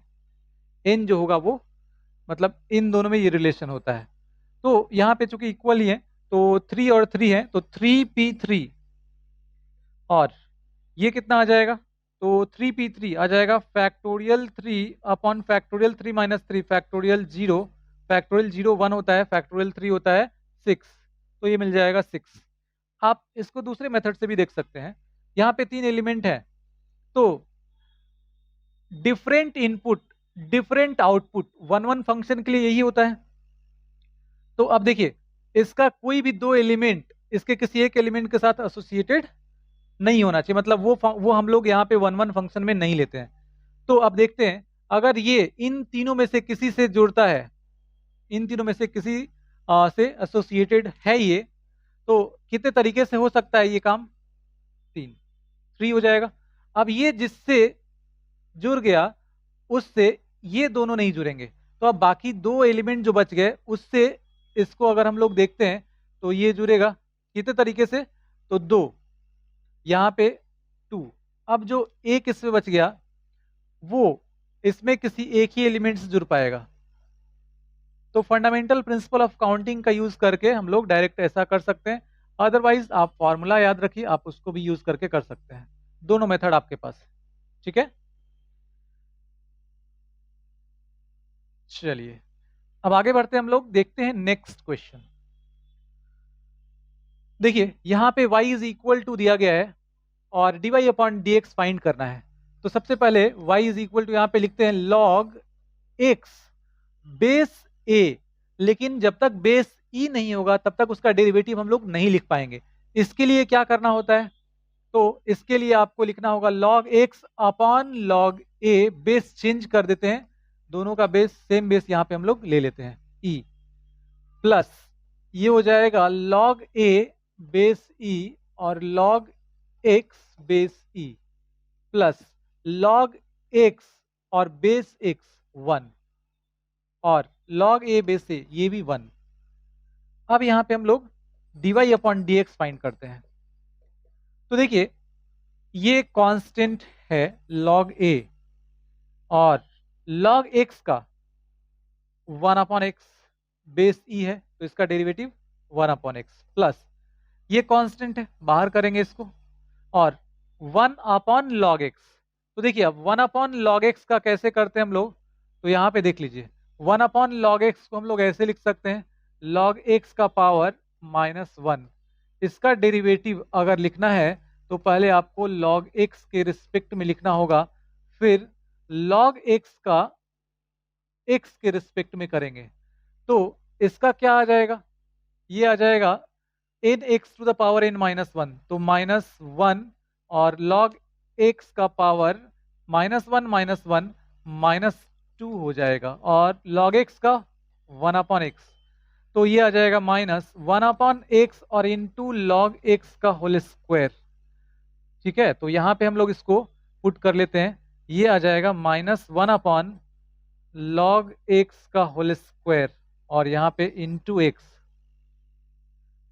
n जो होगा वो, मतलब इन दोनों में ये रिलेशन होता है। तो यहाँ पे चूंकि इक्वल ही है, तो 3 और 3 है, तो 3p3, और ये कितना आ जाएगा, तो 3p3 आ जाएगा factorial 3 upon factorial 3 minus 3 factorial 0। Factorial 0 1 होता है, फैक्टोरियल 3 होता है 6, तो ये मिल जाएगा 6। आप इसको दूसरे मेथड से भी देख सकते हैं। यहाँ पे 3 एलिमेंट है, तो different input different output one function के लिए यही होता है। तो अब देखिए, इसका कोई भी 2 एलिमेंट इसके किसी एक एलिमेंट के साथ एसोसिएटेड नहीं होना चाहिए, मतलब वो हम लोग यहाँ पे वन फंक्शन में नहीं लेते हैं। तो अब देखते हैं, अगर ये इन तीनों में से किसी से जुड़ता है, इन तीनों में से किसी से एसोसिएटेड है ये, तो कितने तरीके से हो सकता है ये काम, 3 हो जाएगा। अब ये जिससे जुड़ गया, उससे ये दोनों नहीं जुड़ेंगे, तो अब बाकी 2 एलिमेंट जो बच गए उससे इसको अगर हम लोग देखते हैं, तो ये जुड़ेगा कितने तरीके से, तो 2, यहाँ पे 2। अब जो एक इसमें बच गया, वो इसमें किसी एक ही एलिमेंट से जुड़ पाएगा। तो फंडामेंटल प्रिंसिपल ऑफ काउंटिंग का यूज करके हम लोग डायरेक्ट ऐसा कर सकते हैं, अदरवाइज आप फॉर्मूला याद रखिए, आप उसको भी यूज करके कर सकते हैं। दोनों मेथड आपके पास है। ठीक है, चलिए अब आगे बढ़ते हैं, हम लोग देखते हैं नेक्स्ट क्वेश्चन। देखिए यहां पे y इज इक्वल टू दिया गया है और dy अपॉन dx फाइंड करना है। तो सबसे पहले y इज इक्वल टू यहां पे लिखते हैं log x बेस a, लेकिन जब तक बेस e नहीं होगा तब तक उसका डेरिवेटिव हम लोग नहीं लिख पाएंगे। इसके लिए क्या करना होता है, तो इसके लिए आपको लिखना होगा log x upon log a, base change कर देते हैं, दोनों का बेस सेम बेस यहां पे हम लोग ले लेते हैं e, प्लस ये हो जाएगा log a बेस e और log x base e, plus log x और बेस x 1 और log a बेस a, ये भी 1। अब यहां पे हम लोग dy अपॉन dx फाइंड करते हैं। तो देखिए ये कांस्टेंट है log a, और log x का 1 अपॉन एक्स बेस e है, तो इसका डेरिवेटिव 1 अपॉन एक्स, प्लस ये कांस्टेंट है, बाहर करेंगे इसको, और 1 अपॉन लॉग एक्स। तो देखिए अब 1 अपॉन लॉग एक्स का कैसे करते हैं हम लोग, तो यहाँ पे देख लीजिए 1 अपॉन लॉग एक्स को हम लोग ऐसे लिख सकते हैं, लॉग एक्स का पावर -1। इसका डेरिवेटिव अगर लिखना है तो पहले आपको लॉग एक्स के रिस्पेक्ट में लिखना होगा, फिर लॉग एक्स का एक्स के रिस्पेक्ट में करेंगे, तो इसका क्या आ जाएगा, ये आ जाएगा n x to the power n -1, तो -1 और log x का पावर -1 -2 हो जाएगा, और log x का 1 अपॉन एक्स, तो ये आ जाएगा -1 अपॉन एक्स और इनटू log x का होल स्क्वायर। ठीक है, तो यहाँ पे हम लोग इसको पुट कर लेते हैं, ये आ जाएगा -1 अपॉन log x का होल स्क्वायर और यहाँ पे इनटू एक्स,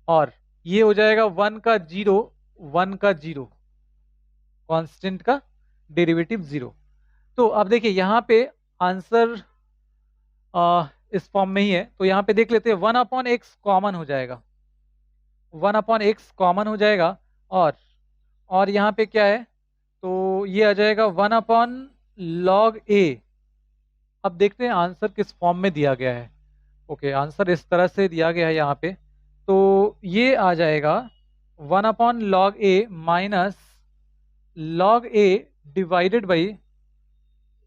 और ये हो जाएगा 1 का 0 1 का 0, कांस्टेंट का डेरिवेटिव 0। तो अब देखिए यहाँ पे आंसर इस फॉर्म में ही है, तो यहाँ पे देख लेते हैं 1 अपॉन एक्स कॉमन हो जाएगा, 1 अपॉन एक्स कॉमन हो जाएगा, और यहाँ पे क्या है, तो ये आ जाएगा 1 अपॉन लॉग ए। अब देखते हैं आंसर किस फॉर्म में दिया गया है। ओके, आंसर इस तरह से दिया गया है यहाँ पे, तो ये आ जाएगा 1 upon log A minus log A divided by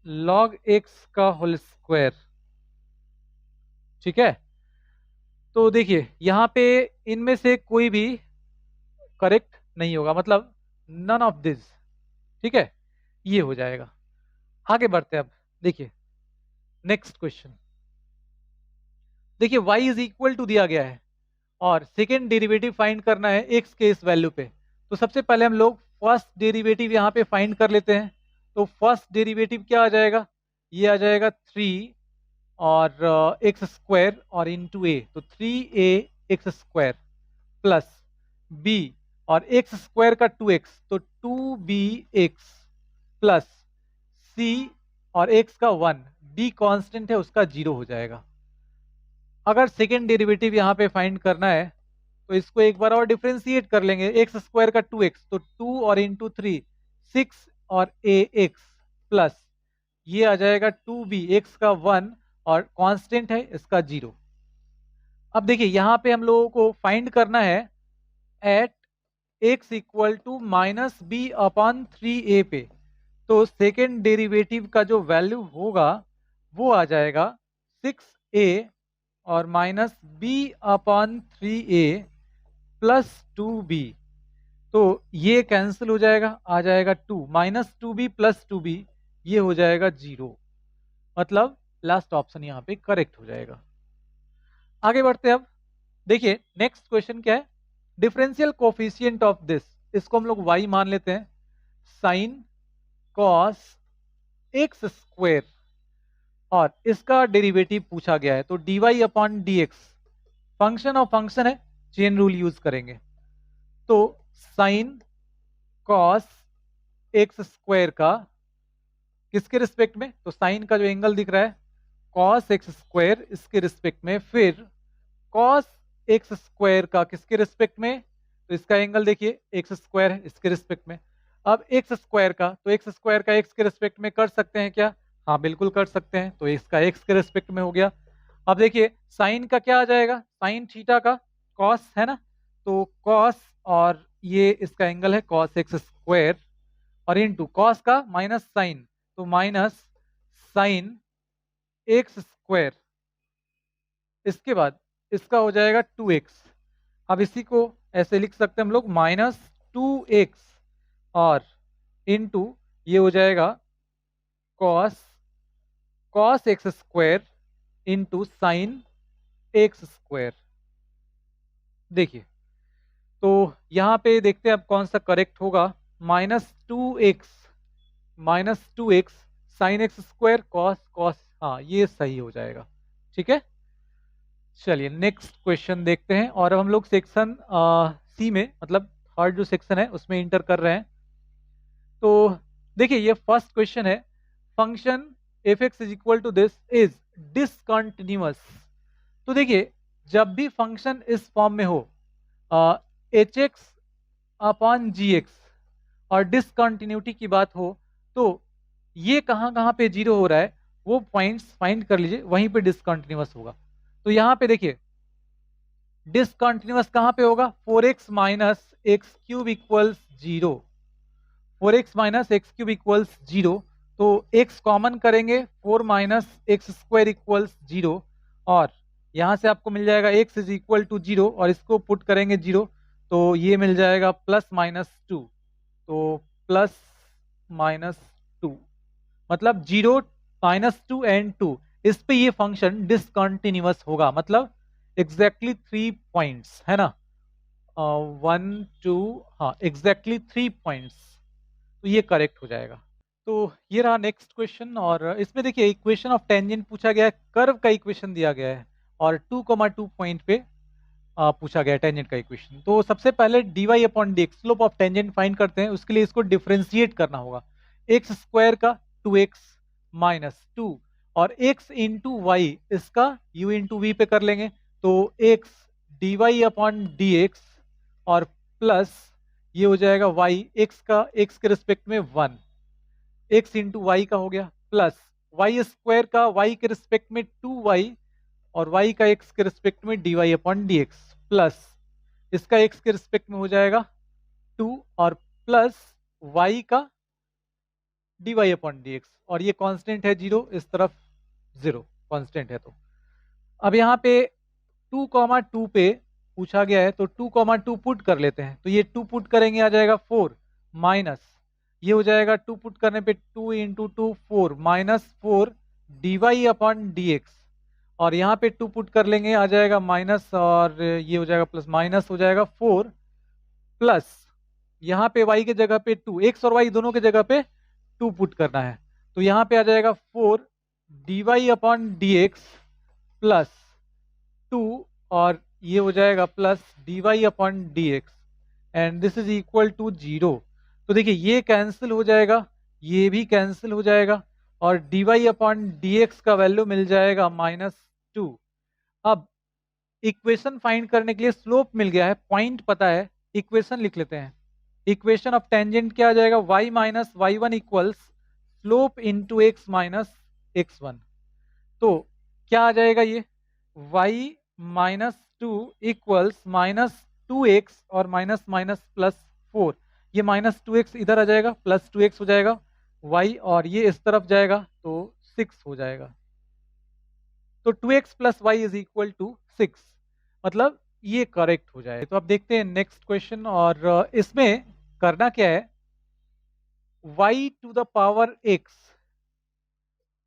log x का होल स्क्वायर। ठीक है, तो देखिए यहाँ पे इनमें से कोई भी करेक्ट नहीं होगा, मतलब नन ऑफ दिस। ठीक है, ये हो जाएगा। आगे बढ़ते हैं अब, देखिए नेक्स्ट क्वेश्चन। देखिए y इज इक्वल टू दिया गया है और सेकेंड डेरिवेटिव फाइंड करना है x के इस वैल्यू पे। तो सबसे पहले हम लोग फर्स्ट डेरिवेटिव यहाँ पे फाइंड कर लेते हैं। तो फर्स्ट डेरिवेटिव क्या आ जाएगा, ये आ जाएगा 3 और एक्स स्क्वायर और इंटू ए, तो 3a x square plus b और एक्स स्क्वायर का 2x, तो 2bx प्लस c और x का 1, d कांस्टेंट है उसका 0 हो जाएगा। अगर सेकेंड डेरिवेटिव यहाँ पे फाइंड करना है तो इसको एक बार और डिफ्रेंशिएट कर लेंगे। एक्स स्क्वायर का 2x, तो 2 और इंटू 3 6 और ax प्लस ये आ जाएगा 2b x का 1 और कांस्टेंट है इसका 0। अब देखिए यहाँ पे हम लोगों को फाइंड करना है at x equal to minus b upon 3a पे। तो सेकेंड डेरिवेटिव का जो वैल्यू होगा वो आ जाएगा 6a और minus b upon 3a plus 2b। तो ये कैंसिल हो जाएगा, आ जाएगा 2 माइनस 2b प्लस 2b, ये हो जाएगा 0। मतलब लास्ट ऑप्शन यहाँ पे करेक्ट हो जाएगा। आगे बढ़ते हैं। अब देखिए नेक्स्ट क्वेश्चन क्या है, डिफरेंशियल कोफिशिएंट ऑफ दिस, इसको हम लोग y मान लेते हैं, साइन कॉस एक्स स्क्वायर और इसका डेरिवेटिव पूछा गया है। तो dy upon d x, function of function है, चेन रूल यूज करेंगे। तो साइन कॉस एक्स स्क्वायर का किसके रिस्पेक्ट में, तो साइन का जो एंगल दिख रहा है कॉस एक्स स्क्वायर इसके रिस्पेक्ट में, फिर कॉस एक्स स्क्वायर का किसके रिस्पेक्ट में, तो इसका एंगल देखिए एक्स स्क्वायर है इसके रिस्पेक्ट में। अब एक्स स्क्वायर का, तो एक्स स्क्वायर का एक्स के रिस्पेक्ट में कर सकते हैं क्या, हाँ बिल्कुल कर सकते हैं, तो इसका एक्स के रिस्पेक्ट में हो गया। अब देखिए साइन का क्या आ जाएगा, साइन थीटा का कॉस है ना, तो कॉस और ये इसका एंगल है कॉस एक्स स्क्वायर और इनटू कॉस का माइनस साइन, तो माइनस साइन एक्स स्क्वायर, इसके बाद इसका हो जाएगा 2x। अब इसी को ऐसे लिख सकते हैं हम लोग माइनस 2x और इनटू ये हो जाएगा cos cos x square into sine x square. देखिए तो यहाँ पे देखते हैं अब कौन सा करेक्ट होगा, minus two x sine x square cos cos, हाँ ये सही हो जाएगा। ठीक है, चलिए नेक्स्ट क्वेश्चन देखते हैं। और अब हम लोग सेक्शन सी में, मतलब थर्ड जो सेक्शन है उसमें इंटर कर रहे हैं। तो देखिए ये फर्स्ट क्वेश्चन है, function f x is equal to this is discontinuous. तो देखिए जब भी फंक्शन इस फॉर्म में हो h x upon g x और डिसकंटिन्यूटी की बात हो, तो ये कहाँ कहाँ पे जीरो हो रहा है वो पॉइंट्स फाइंड कर लीजिए, वहीं पे डिसकंटिन्यूअस होगा। तो यहाँ पे देखिए डिसकंटिन्यूअस कहाँ पे होगा, 4x minus x cube equals 0, 4x minus x cube equals 0। तो x कॉमन करेंगे, 4 माइनस एक्स स्क्वायर इक्वल्स 0 और यहाँ से आपको मिल जाएगा x इज इक्वल टू 0 और इसको पुट करेंगे 0, तो ये मिल जाएगा प्लस माइनस 2, तो प्लस माइनस 2 मतलब 0 माइनस 2 एंड 2, इस पे ये फंक्शन डिसकंटिन्यूअस होगा। मतलब एग्जैक्टली 3 पॉइंट्स है ना, 1 2, हाँ एग्जैक्टली 3 पॉइंट्स, तो ये करेक्ट हो जाएगा। तो ये रहा नेक्स्ट क्वेश्चन और इसमें देखिए इक्वेशन ऑफ टेंजेंट पूछा गया है, कर्व का इक्वेशन दिया गया है और 2,2 पॉइंट पे पूछा गया है टेंजेंट का इक्वेशन। तो सबसे पहले dy upon d x slope of tangent find करते हैं, उसके लिए इसको डिफरेंशिएट करना होगा। एक्स स्क्वायर का 2x माइनस 2 और x इंटू वाई इसका u इंटू वी पे कर लेंगे, तो x dy upon d x और प्लस ये हो जाएगा y x का x के रिस्पेक्ट में 1, x इंटू वाई का हो गया, प्लस वाई स्क्वायर का y के रिस्पेक्ट में 2y और y का x के रिस्पेक्ट में dy upon d x, plus इसका x के रिस्पेक्ट में हो जाएगा 2 और प्लस y का dy अपॉन डी एक्स, और ये कांस्टेंट है 0, इस तरफ 0 कांस्टेंट है। तो अब यहाँ पे 2,2 पे पूछा गया है, तो 2,2 पुट कर लेते हैं, तो ये 2 पुट करेंगे आ जाएगा 4 माइनस ये हो जाएगा 2 पुट करने पे 2 into 2 4 minus 4 dy upon d x और यहाँ पे 2 पुट कर लेंगे, आ जाएगा माइनस, और ये हो जाएगा प्लस, माइनस हो जाएगा 4 प्लस यहाँ पे y के जगह पे 2, x और y दोनों के जगह पे 2 पुट करना है, तो यहाँ पे आ जाएगा 4 dy upon d x plus 2, और ये हो जाएगा plus dy upon d x, and this is equal to 0। तो देखिए ये कैंसिल हो जाएगा, ये भी कैंसिल हो जाएगा, और dy अपॉन डी एक्स का वैल्यू मिल जाएगा -2। अब इक्वेशन फाइंड करने के लिए स्लोप मिल गया है, पॉइंट पता है, इक्वेशन लिख लेते हैं। इक्वेशन ऑफ टेंजेंट क्या आ जाएगा, y minus y one equals slope into x minus x1। तो क्या आ जाएगा ये, y माइनस 2 इक्वल्स -2x और माइनस माइनस प्लस 4, ये -2x इधर आ जाएगा, प्लस 2x हो जाएगा y, और ये इस तरफ जाएगा तो 6 हो जाएगा। तो 2x plus y is equal to 6, मतलब ये करेक्ट हो जाए। तो अब देखते हैं नेक्स्ट क्वेश्चन, और इसमें करना क्या है, y to the power x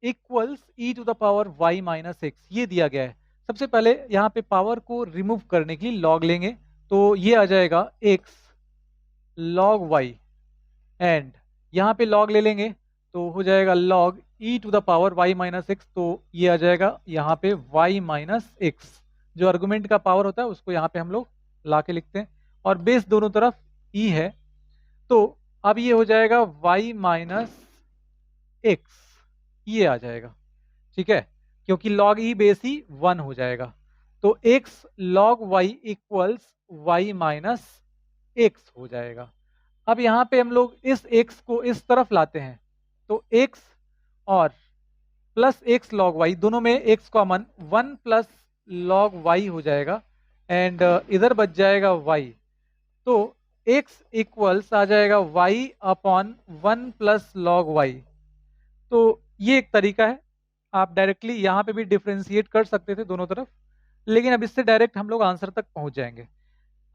equals e to the power y minus x, ये दिया गया है। सबसे पहले यहाँ पे पावर को रिमूव करने के लिए लॉग लेंगे, तो ये आ जाएगा x log y, एंड यहाँ पे लॉग ले लेंगे तो हो जाएगा log e to the power y minus x, तो ये आ जाएगा यहाँ पे y माइनस एक्स, जो आर्गुमेंट का पावर होता है उसको यहाँ पे हम लोग ला के लिखते हैं, और बेस दोनों तरफ e है, तो अब ये हो जाएगा y माइनस एक्स, ये आ जाएगा, ठीक है, क्योंकि log e बेस ही 1 हो जाएगा, तो x log y equals y minus x हो जाएगा। अब यहाँ पे हम लोग इस x को इस तरफ लाते हैं, तो x और प्लस x log y, दोनों में x common, 1 plus log y हो जाएगा, एंड इधर बच जाएगा y, तो x इक्वल्स आ जाएगा y upon 1 plus log y। तो ये एक तरीका है, आप डायरेक्टली यहाँ पे भी डिफ्रेंशिएट कर सकते थे दोनों तरफ, लेकिन अब इससे डायरेक्ट हम लोग आंसर तक पहुंच जाएंगे।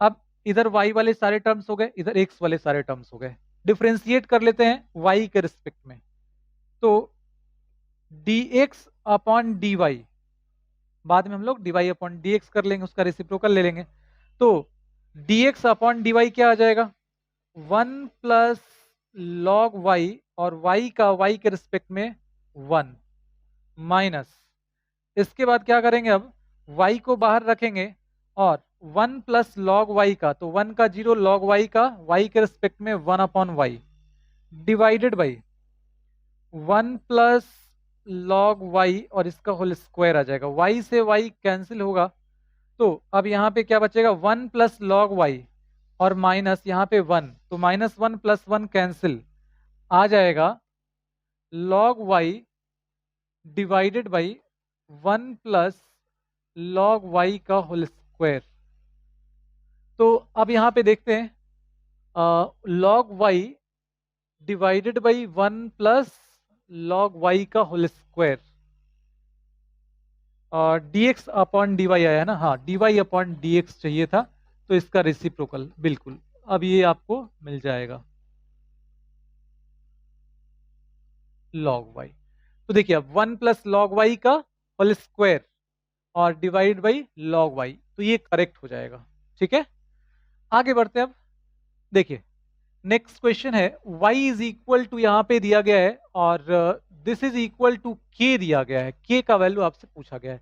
अब इधर y वाले सारे टर्म्स हो गए, इधर x वाले सारे टर्म्स हो गए, डिफ्रेंशिएट कर लेते हैं y के रिस्पेक्ट में, तो dx अपॉन dy, बाद में हम लोग dy अपॉन dx कर लेंगे, उसका रेसिप्रोकल ले लेंगे, तो dx अपॉन dy क्या आ जाएगा, 1 प्लस log y, और y का y के रिस्पेक्ट में 1 माइनस, इसके बाद क्या करेंगे, अब y को बाहर रखेंगे, और 1 प्लस log y का, तो 1 का 0 log y का y के रिस्पेक्ट में 1 upon y divided by 1 plus log y, और इसका होल स्क्वायर आ जाएगा, y से y कैंसिल होगा, तो अब यहाँ पे क्या बचेगा, 1 प्लस log y और माइनस यहाँ पे 1, तो -1 प्लस 1 कैंसिल, आ जाएगा log y divided by 1 plus log y का होल स्क्वायर। तो अब यहाँ पे देखते हैं, log y divided by 1 plus log y का whole square, dx upon dy आया ना, हाँ dy अपॉन dx चाहिए था, तो इसका रेसिप्रोकल बिल्कुल अब ये आपको मिल जाएगा log y। तो देखिए अब 1 प्लस log y का होल स्क्वायर और डिवाइड बाई log y, तो ये करेक्ट हो जाएगा, ठीक है। आगे बढ़ते हैं, अब देखिए नेक्स्ट क्वेश्चन है, y इज इक्वल टू यहाँ पे दिया गया है, और this is equal to k दिया गया है, k का वैल्यू आपसे पूछा गया है।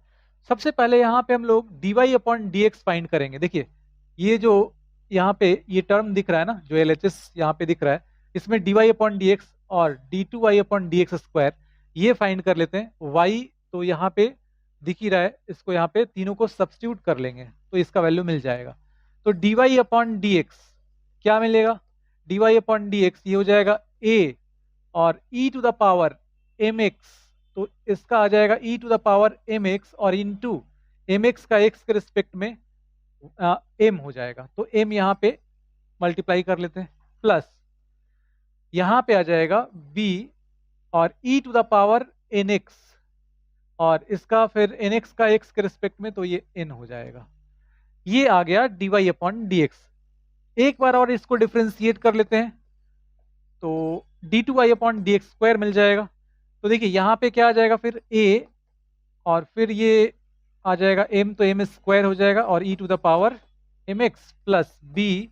सबसे पहले यहाँ पे हम लोग dy अपॉन dx फाइंड करेंगे। देखिए ये जो यहाँ पे ये टर्म दिख रहा है ना, जो LHS यहाँ पे दिख रहा है, इसमें dy अपॉन dx और d2y अपॉन dx स्क्वायर, ये फाइंड कर लेते हैं। y तो यहाँ पे दिख ही रहा है, इसको यहाँ पे तीनों को सब्स्टिट्यूट कर लेंगे तो इसका वैल्यू मिल जाएगा। तो dy अपॉन dx क्या मिलेगा, dy अपॉन dx ये हो जाएगा a, और e to the power mx, तो इसका आ जाएगा e to the power mx, और इनटू mx का x के रिस्पेक्ट में m हो जाएगा, तो m यहाँ पे मल्टीप्लाई कर लेते हैं, प्लस यहाँ पे आ जाएगा b, और e to the power nx, और इसका फिर nx का x के रिस्पेक्ट में, तो ये n हो जाएगा। ये आ गया dy अपॉन dx। एक बार और इसको डिफ्रेंशिएट कर लेते हैं, तो d2y अपॉन dx स्क्वायर मिल जाएगा। तो देखिए यहाँ पे क्या आ जाएगा फिर a, और फिर ये आ जाएगा m, तो m स्क्वायर हो जाएगा और e to the power mx plus b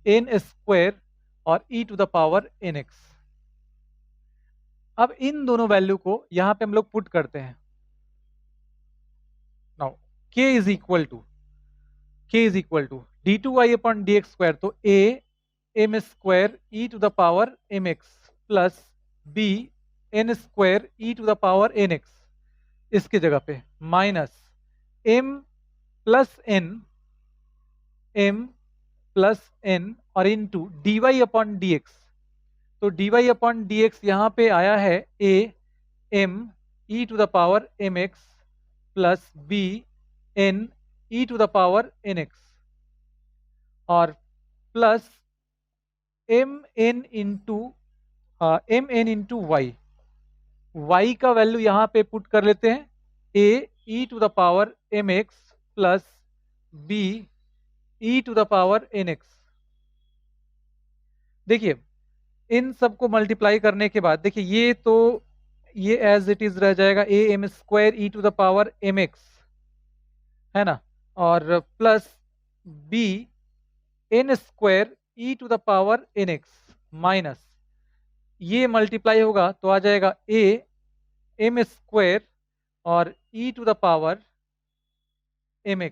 n square और e to the power nx। अब इन दोनों वैल्यू को यहां पे हम लोग पुट करते हैं। Now k is equal to d2y upon dx square, तो a m square e to the power mx plus b n square e to the power nx, इसके जगह पे माइनस m प्लस n और into dy upon dx। तो dy upon dx यहाँ पे आया है a m e to the power mx plus b n e to the power nx और plus mn into Y. y का value यहाँ पे पुट कर लेते हैं a e to the power mx plus b e to the power nx। देखिए इन सबको multiply करने के बाद देखिए ये एज इट इज रह जाएगा a m square e to the power mx, है ना, और plus b n square e to the power nx minus ये मल्टीप्लाई होगा तो आ जाएगा a m स्क्वायर और e to the power mx।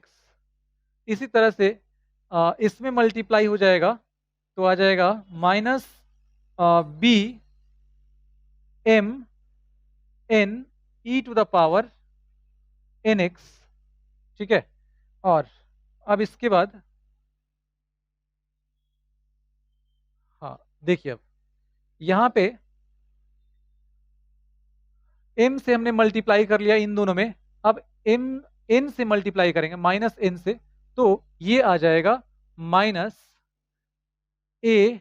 इसी तरह से इसमें मल्टीप्लाई हो जाएगा तो आ जाएगा minus b m n e to the power nx, ठीक है। और अब इसके बाद हाँ देखिए अब यहाँ पे m से हमने मल्टीप्लाई कर लिया इन दोनों में, अब m n से मल्टीप्लाई करेंगे माइनस n से, तो ये आ जाएगा minus a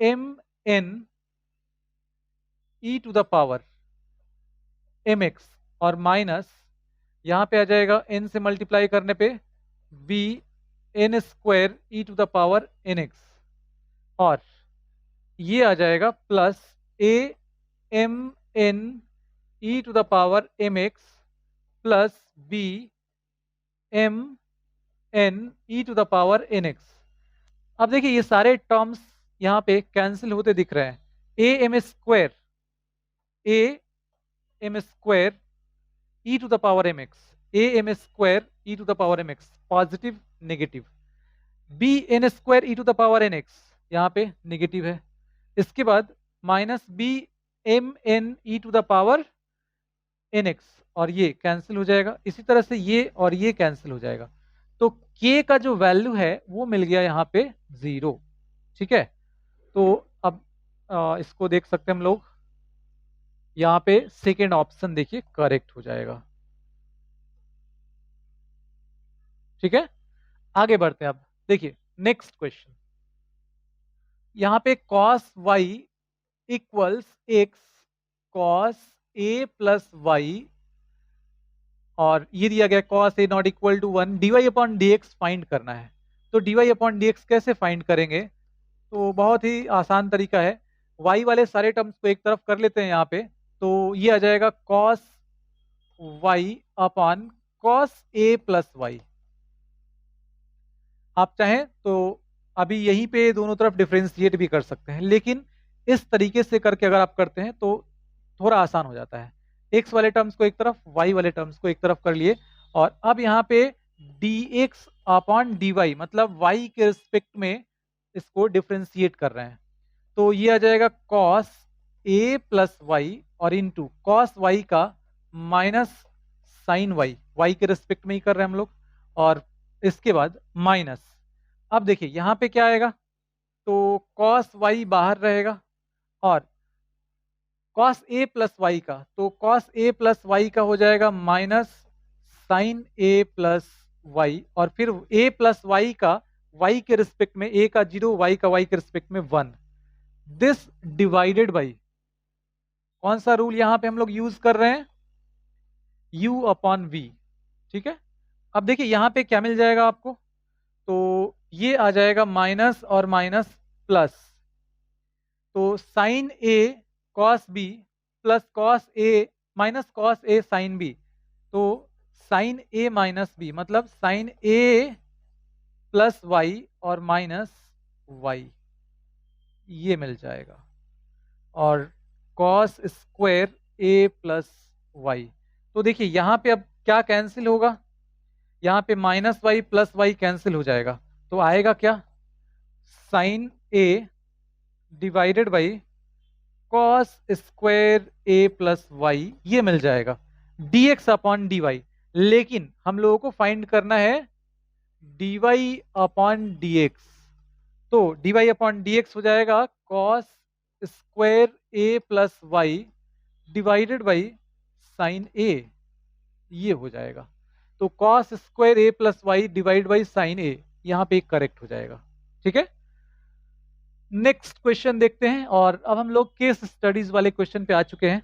m n e to the power mx और माइनस यहाँ पे आ जाएगा n से मल्टीप्लाई करने पे b n square e to the power nx और ये आ जाएगा plus a m n e to the power mx plus b m n e to the power nx। अब देखिए ये सारे टर्म्स यहाँ पे कैंसिल होते दिख रहे हैं। a m square e to the power mx, a m square e to the power mx positive negative, b n square e to the power nx यहाँ पे नेगेटिव है। इसके बाद minus b m n e to the power nx और ये cancel हो जाएगा। इसी तरह से ये और ये कैंसिल हो जाएगा, तो k का जो वैल्यू है वो मिल गया यहाँ पे 0, ठीक है। तो अब इसको देख सकते हैं हम लोग, यहाँ पे सेकेंड ऑप्शन देखिए करेक्ट हो जाएगा, ठीक है। आगे बढ़ते हैं। अब देखिए नेक्स्ट क्वेश्चन, यहाँ पे cos y equals x cos a plus y और ये दिया गया cos a not equal to 1, dy upon dx find करना है। तो dy अपॉन dx कैसे फाइंड करेंगे, तो बहुत ही आसान तरीका है, y वाले सारे टर्म्स को एक तरफ कर लेते हैं यहाँ पे, तो ये आ जाएगा cos y upon cos a plus y। आप चाहें तो अभी यहीं पे दोनों तरफ डिफरेंशिएट भी कर सकते हैं, लेकिन इस तरीके से करके अगर आप करते हैं तो थोड़ा आसान हो जाता है। x वाले टर्म्स को एक तरफ, y वाले टर्म्स को एक तरफ कर लिए और अब यहाँ पे dx अपॉन dy मतलब y के रिस्पेक्ट में इसको डिफरेंशिएट कर रहे हैं, तो ये आ जाएगा cos a प्लस y और इंटू cos y का माइनस साइन y के रिस्पेक्ट में ही कर रहे हैं हम लोग, और इसके बाद माइनस। अब देखिए यहाँ पे क्या आएगा, तो cos y बाहर रहेगा और cos a प्लस वाई का, तो cos a प्लस वाई का हो जाएगा minus sine a plus y और फिर a प्लस वाई का y के रिस्पेक्ट में, a का 0 y का y के रिस्पेक्ट में 1, दिस डिवाइडेड बाई कौन सा रूल यहाँ पे हम लोग यूज कर रहे हैं, u अपॉन v, ठीक है। अब देखिए यहाँ पे क्या मिल जाएगा आपको, तो ये आ जाएगा माइनस और माइनस प्लस, तो sine a cos b plus cos a minus cos a sine b, तो साइन ए माइनस बी, मतलब साइन ए प्लस वाई और माइनस वाई, ये मिल जाएगा। और कॉस स्क्वायर ए प्लस वाई, तो देखिए यहां पे अब क्या कैंसिल होगा, यहां पे minus y plus y cancel हो जाएगा, तो आएगा क्या, sine a divided by cos square A plus y, ये मिल जाएगा dx अपॉन dy। लेकिन हम लोगों को फाइंड करना है dy अपॉन dx, तो dy अपॉन dx हो जाएगा cos square A plus y divided by sine A, ये हो जाएगा। तो cos square A plus y divide by sine A, यहां पे करेक्ट हो जाएगा। ठीक है, नेक्स्ट क्वेश्चन देखते हैं। और अब हम लोग केस स्टडीज वाले क्वेश्चन पे आ चुके हैं।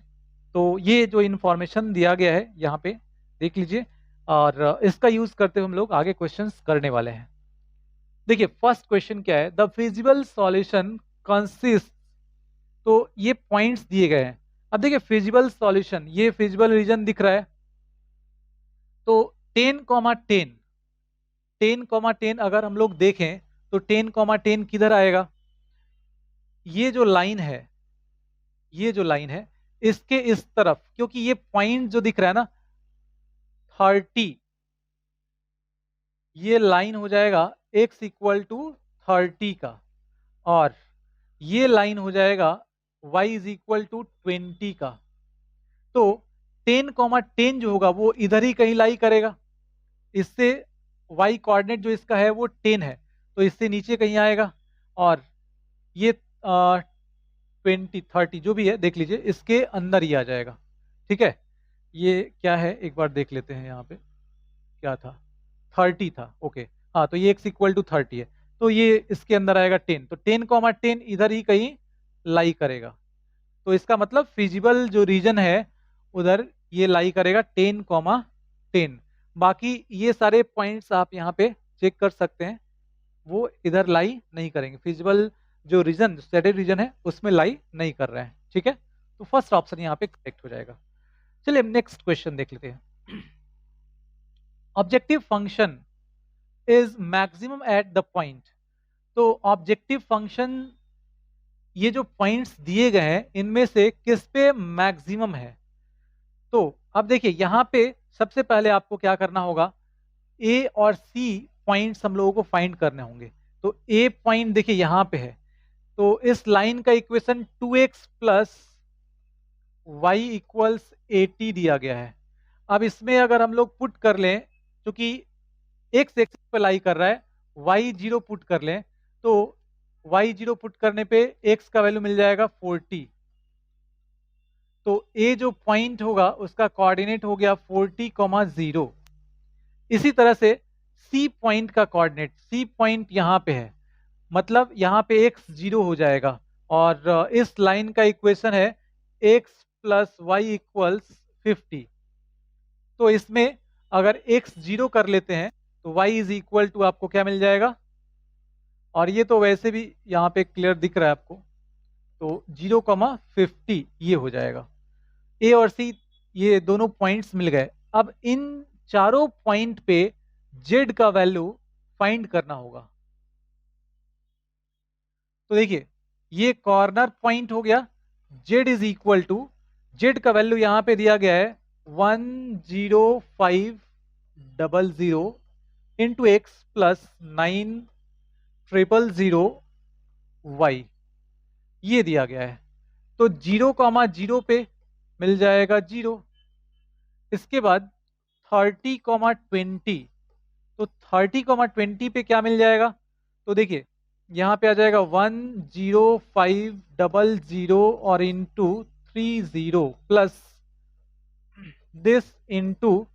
तो ये जो इंफॉर्मेशन दिया गया है यहाँ पे देख लीजिए, और इसका यूज करते हुए हम लोग आगे क्वेश्चंस करने वाले हैं। देखिए फर्स्ट क्वेश्चन क्या है, द फिजिबल सॉल्यूशन कंसिस्ट, तो ये पॉइंट्स दिए गए हैं। अब देखिए फिजिबल सॉल्यूशन, ये फिजिबल रीजन दिख रहा है, तो 10, 10, अगर हम लोग देखें तो 10, किधर आएगा, ये जो लाइन है, ये जो लाइन है इसके इस तरफ, क्योंकि ये पॉइंट जो दिख रहा है ना 30, ये लाइन हो जाएगा x इक्वल टू 30 का, और ये लाइन हो जाएगा y इज इक्वल टू 20 का। तो 10, जो होगा वो इधर ही कहीं लाई करेगा, इससे y कोऑर्डिनेट जो इसका है वो 10 है, तो इससे नीचे कहीं आएगा, और ये 20, 30 जो भी है देख लीजिए इसके अंदर ही आ जाएगा। ठीक है, ये क्या है एक बार देख लेते हैं, यहाँ पे क्या था, 30 था, ओके। हाँ, तो ये x इक्वल टू 30 है, तो ये इसके अंदर आएगा 10, तो 10, इधर ही कहीं लाई करेगा, तो इसका मतलब फिजिबल जो रीजन है उधर ये लाई करेगा 10, बाकी ये सारे पॉइंट्स आप यहाँ पे चेक कर सकते हैं, वो इधर लाई नहीं करेंगे, फिजिबल जो रीजन स्टडी रीजन है उसमें लाई नहीं कर रहे हैं। ठीक है, तो फर्स्ट ऑप्शन यहाँ पे करेक्ट हो जाएगा। चलिए नेक्स्ट क्वेश्चन देख लेते हैं। Objective function is maximum at the point, तो ऑब्जेक्टिव फंक्शन ये जो पॉइंट्स दिए गए हैं इनमें से किस पे मैक्सिमम है। तो अब देखिए यहां पे सबसे पहले आपको क्या करना होगा, ए और सी पॉइंट्स हम लोगों को फाइंड करने होंगे। तो ए पॉइंट देखिए यहां पे है, तो इस लाइन का equation 2x plus Y equals 80 दिया गया है। अब इसमें अगर हम लोग पुट कर लें, क्योंकि एक्स एक्सिस पे लाई कर रहा है, वाई जीरो पुट कर लें, तो वाई जीरो पुट करने पे एक्स का वैल्यू मिल जाएगा 40। तो ए जो पॉइंट होगा उसका कोऑर्डिनेट हो गया 40, 0। इसी तरह से सी पॉइंट का कोऑर्डिनेट, सी पॉइंट यहाँ पे है, मतलब यहाँ पे एक्स जीरो हो जाएगा, और इस लाइन का इक्वेशन है एक्स प्लस वाई इक्वल्स 50। तो इसमें अगर x जीरो कर लेते हैं तो y इज इक्वल टू आपको क्या मिल जाएगा, और ये तो वैसे भी यहाँ पे क्लियर दिख रहा है आपको, तो 0, 50 ये हो जाएगा। a और c ये दोनों पॉइंट्स मिल गए। अब इन चारों पॉइंट पे z का वैल्यू फाइंड करना होगा। तो देखिए ये कॉर्नर पॉइंट हो गया, z is equal to, z का वैल्यू यहाँ पे दिया गया है 10500 इंटू एक्स प्लस 9000y, ये दिया गया है। तो 0, 0 पे मिल जाएगा 0। इसके बाद 30, 20, तो 30, 20 पे क्या मिल जाएगा, तो देखिए यहाँ पे आ जाएगा 10500 और into 30 plus this into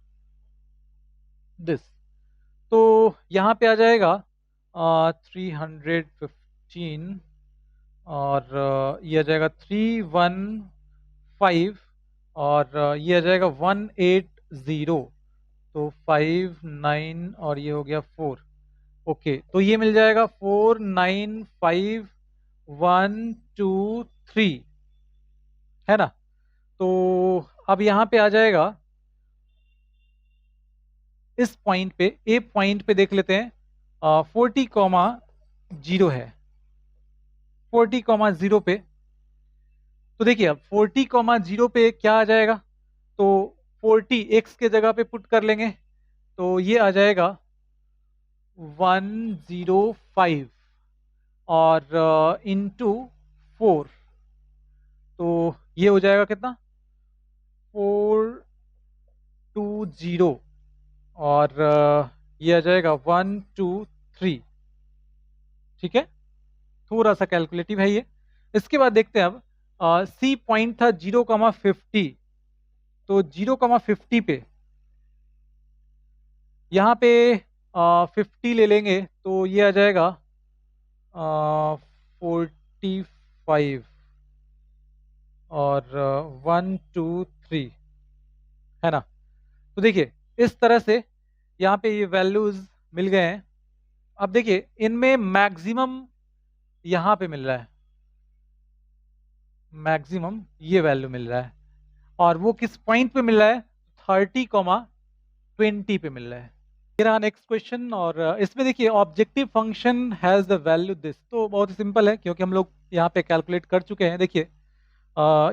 this, तो यहाँ पे आ जाएगा 315, और ये आ जाएगा 315, और ये आ जाएगा 180, तो 59, और ये हो गया 4। ओके, तो ये मिल जाएगा 495123, है ना। तो अब यहाँ पे आ जाएगा इस पॉइंट पे, ए पॉइंट पे देख लेते हैं 40,0 है, 40,0 पे। तो देखिए अब 40,0 पे क्या आ जाएगा, तो 40 एक्स के जगह पे पुट कर लेंगे, तो ये आ जाएगा 105 और इंटू 4, तो ये हो जाएगा कितना 420 और ये आ जाएगा 123। ठीक है, थोड़ा सा कैलकुलेटिव है ये। इसके बाद देखते हैं अब सी पॉइंट था 0,50, तो 0,50 पे यहाँ पे 50 ले लेंगे, तो ये आ जाएगा 45 और 123, है ना। तो देखिए इस तरह से यहाँ पे ये वैल्यूज मिल गए हैं। अब देखिए इनमें मैक्सिमम यहाँ पे मिल रहा है, मैक्सिमम ये वैल्यू मिल रहा है, और वो किस पॉइंट पे मिल रहा है, 30,20 पे मिल रहा है। ये रहा नेक्स्ट क्वेश्चन, और इसमें देखिए objective function has the value this, तो बहुत ही सिंपल है क्योंकि हम लोग यहाँ पे कैलकुलेट कर चुके हैं। देखिए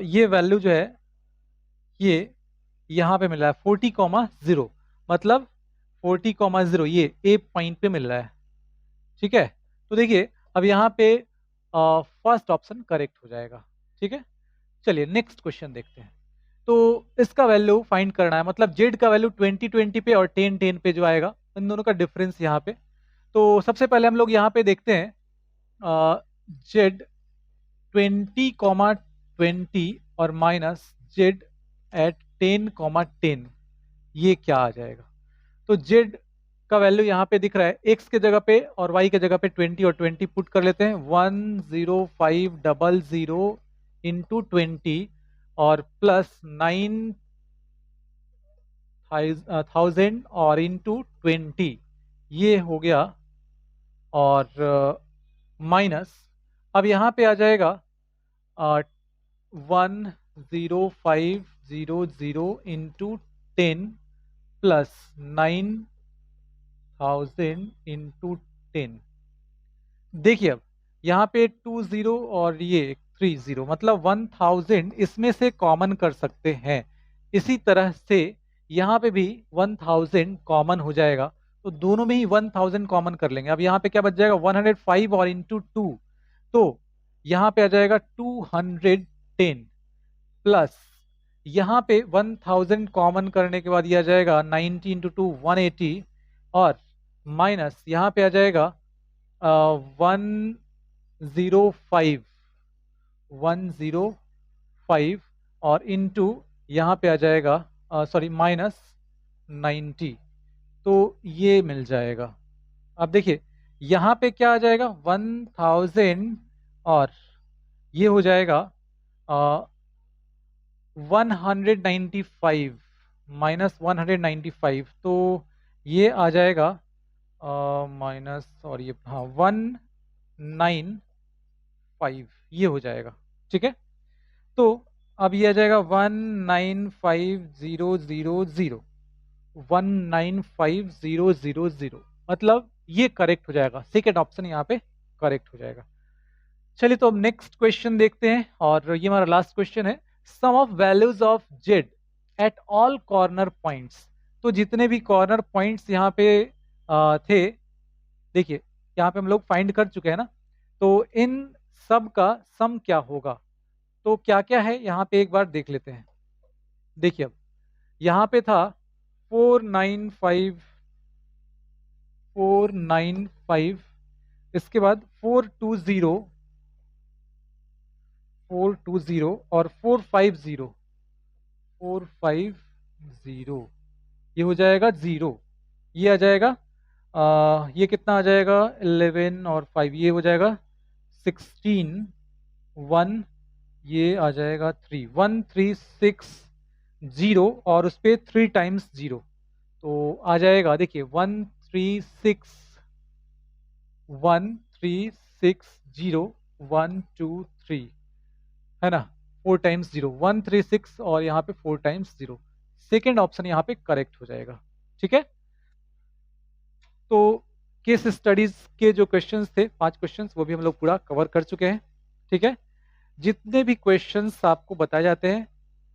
ये वैल्यू जो है ये यहाँ पे मिल रहा है 40,0, मतलब 40,0 ये ए पॉइंट पे मिल रहा है। ठीक है, तो देखिए अब यहाँ पे फर्स्ट ऑप्शन करेक्ट हो जाएगा। ठीक है, चलिए नेक्स्ट क्वेश्चन देखते हैं। तो इसका वैल्यू फाइंड करना है, मतलब जेड का वैल्यू 20 पे और 10 पे जो आएगा, इन दोनों का डिफरेंस यहाँ पे। तो सबसे पहले हम लोग यहाँ पे देखते हैं जेड 20,20 और माइनस जेड एट 10,10, ये क्या आ जाएगा। तो जेड का वैल्यू यहाँ पे दिख रहा है, एक्स के जगह पे और वाई के जगह पे 20 और 20 पुट कर लेते हैं, 10500 इंटू 20 और प्लस 9,000 और इंटू 20, ये हो गया, और माइनस अब यहाँ पे आ जाएगा 10500 इंटू 10 प्लस 9,000 इंटू 10। देखिए अब यहाँ पे 20 और ये 30, मतलब 1000 इसमें से कॉमन कर सकते हैं। इसी तरह से यहाँ पे भी 1000 कॉमन हो जाएगा, तो दोनों में ही 1000 कॉमन कर लेंगे। अब यहाँ पे क्या बच जाएगा 105 और इंटू 2, तो यहाँ पे आ जाएगा 210 प्लस यहाँ पे 1000 कॉमन करने के बाद ये आ जाएगा 90 इंटू 2 180 और माइनस यहाँ पे आ जाएगा 105 और इंटू यहाँ पे आ जाएगा सॉरी माइनस 90, तो ये मिल जाएगा। अब देखिए यहाँ पे क्या आ जाएगा 1000 और ये हो जाएगा 195 माइनस 195, तो ये आ जाएगा माइनस और ये हाँ 195, ये हो जाएगा। ठीक है, तो अब ये आ जाएगा 195,000 195,000, मतलब ये करेक्ट हो जाएगा, सेकेंड ऑप्शन यहाँ पे करेक्ट हो जाएगा। चलिए तो अब नेक्स्ट क्वेश्चन देखते हैं, और ये हमारा लास्ट क्वेश्चन है, sum of values of Z at all corner points. तो जितने भी कॉर्नर पॉइंट्स यहाँ पे थे, देखिए यहाँ पे हम लोग फाइंड कर चुके हैं ना, तो इन सब का सम क्या होगा। तो क्या क्या है यहाँ पे एक बार देख लेते हैं। देखिए अब यहाँ पे था 495, इसके बाद 420 और 450, ये हो जाएगा 0, ये आ जाएगा ये कितना आ जाएगा 11 और 5, ये हो जाएगा 16 1, ये आ जाएगा 3 1360 और उस पर 3 टाइम्स 0, तो आ जाएगा देखिए 136 है ना, 4 टाइम्स 0 136 और यहाँ पे 4 टाइम्स 0, सेकेंड ऑप्शन यहाँ पे करेक्ट हो जाएगा। ठीक है, तो केस स्टडीज के जो क्वेश्चंस थे 5 क्वेश्चंस वो भी हम लोग पूरा कवर कर चुके हैं। ठीक है, जितने भी क्वेश्चंस आपको बताए जाते हैं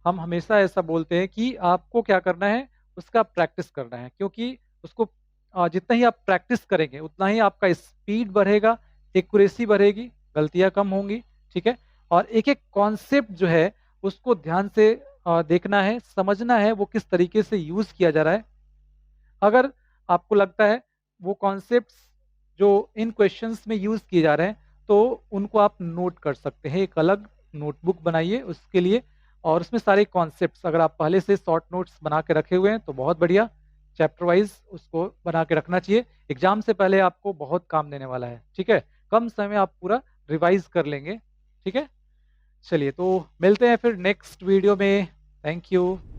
हम हमेशा ऐसा बोलते हैं कि आपको क्या करना है, उसका प्रैक्टिस करना है, क्योंकि उसको जितना ही आप प्रैक्टिस करेंगे उतना ही आपका स्पीड बढ़ेगा, एक्यूरेसी बढ़ेगी, गलतियां कम होंगी। ठीक है, और एक एक कॉन्सेप्ट जो है उसको ध्यान से देखना है, समझना है वो किस तरीके से यूज किया जा रहा है। अगर आपको लगता है वो कॉन्सेप्ट्स जो इन क्वेश्चंस में यूज किए जा रहे हैं तो उनको आप नोट कर सकते हैं, एक अलग नोटबुक बनाइए उसके लिए, और उसमें सारे कॉन्सेप्ट्स अगर आप पहले से शॉर्ट नोट्स बना के रखे हुए हैं तो बहुत बढ़िया, चैप्टर वाइज उसको बना के रखना चाहिए। एग्जाम से पहले आपको बहुत काम देने वाला है। ठीक है, कम समय में आप पूरा रिवाइज कर लेंगे। ठीक है, चलिए तो मिलते हैं फिर नेक्स्ट वीडियो में। Thank you.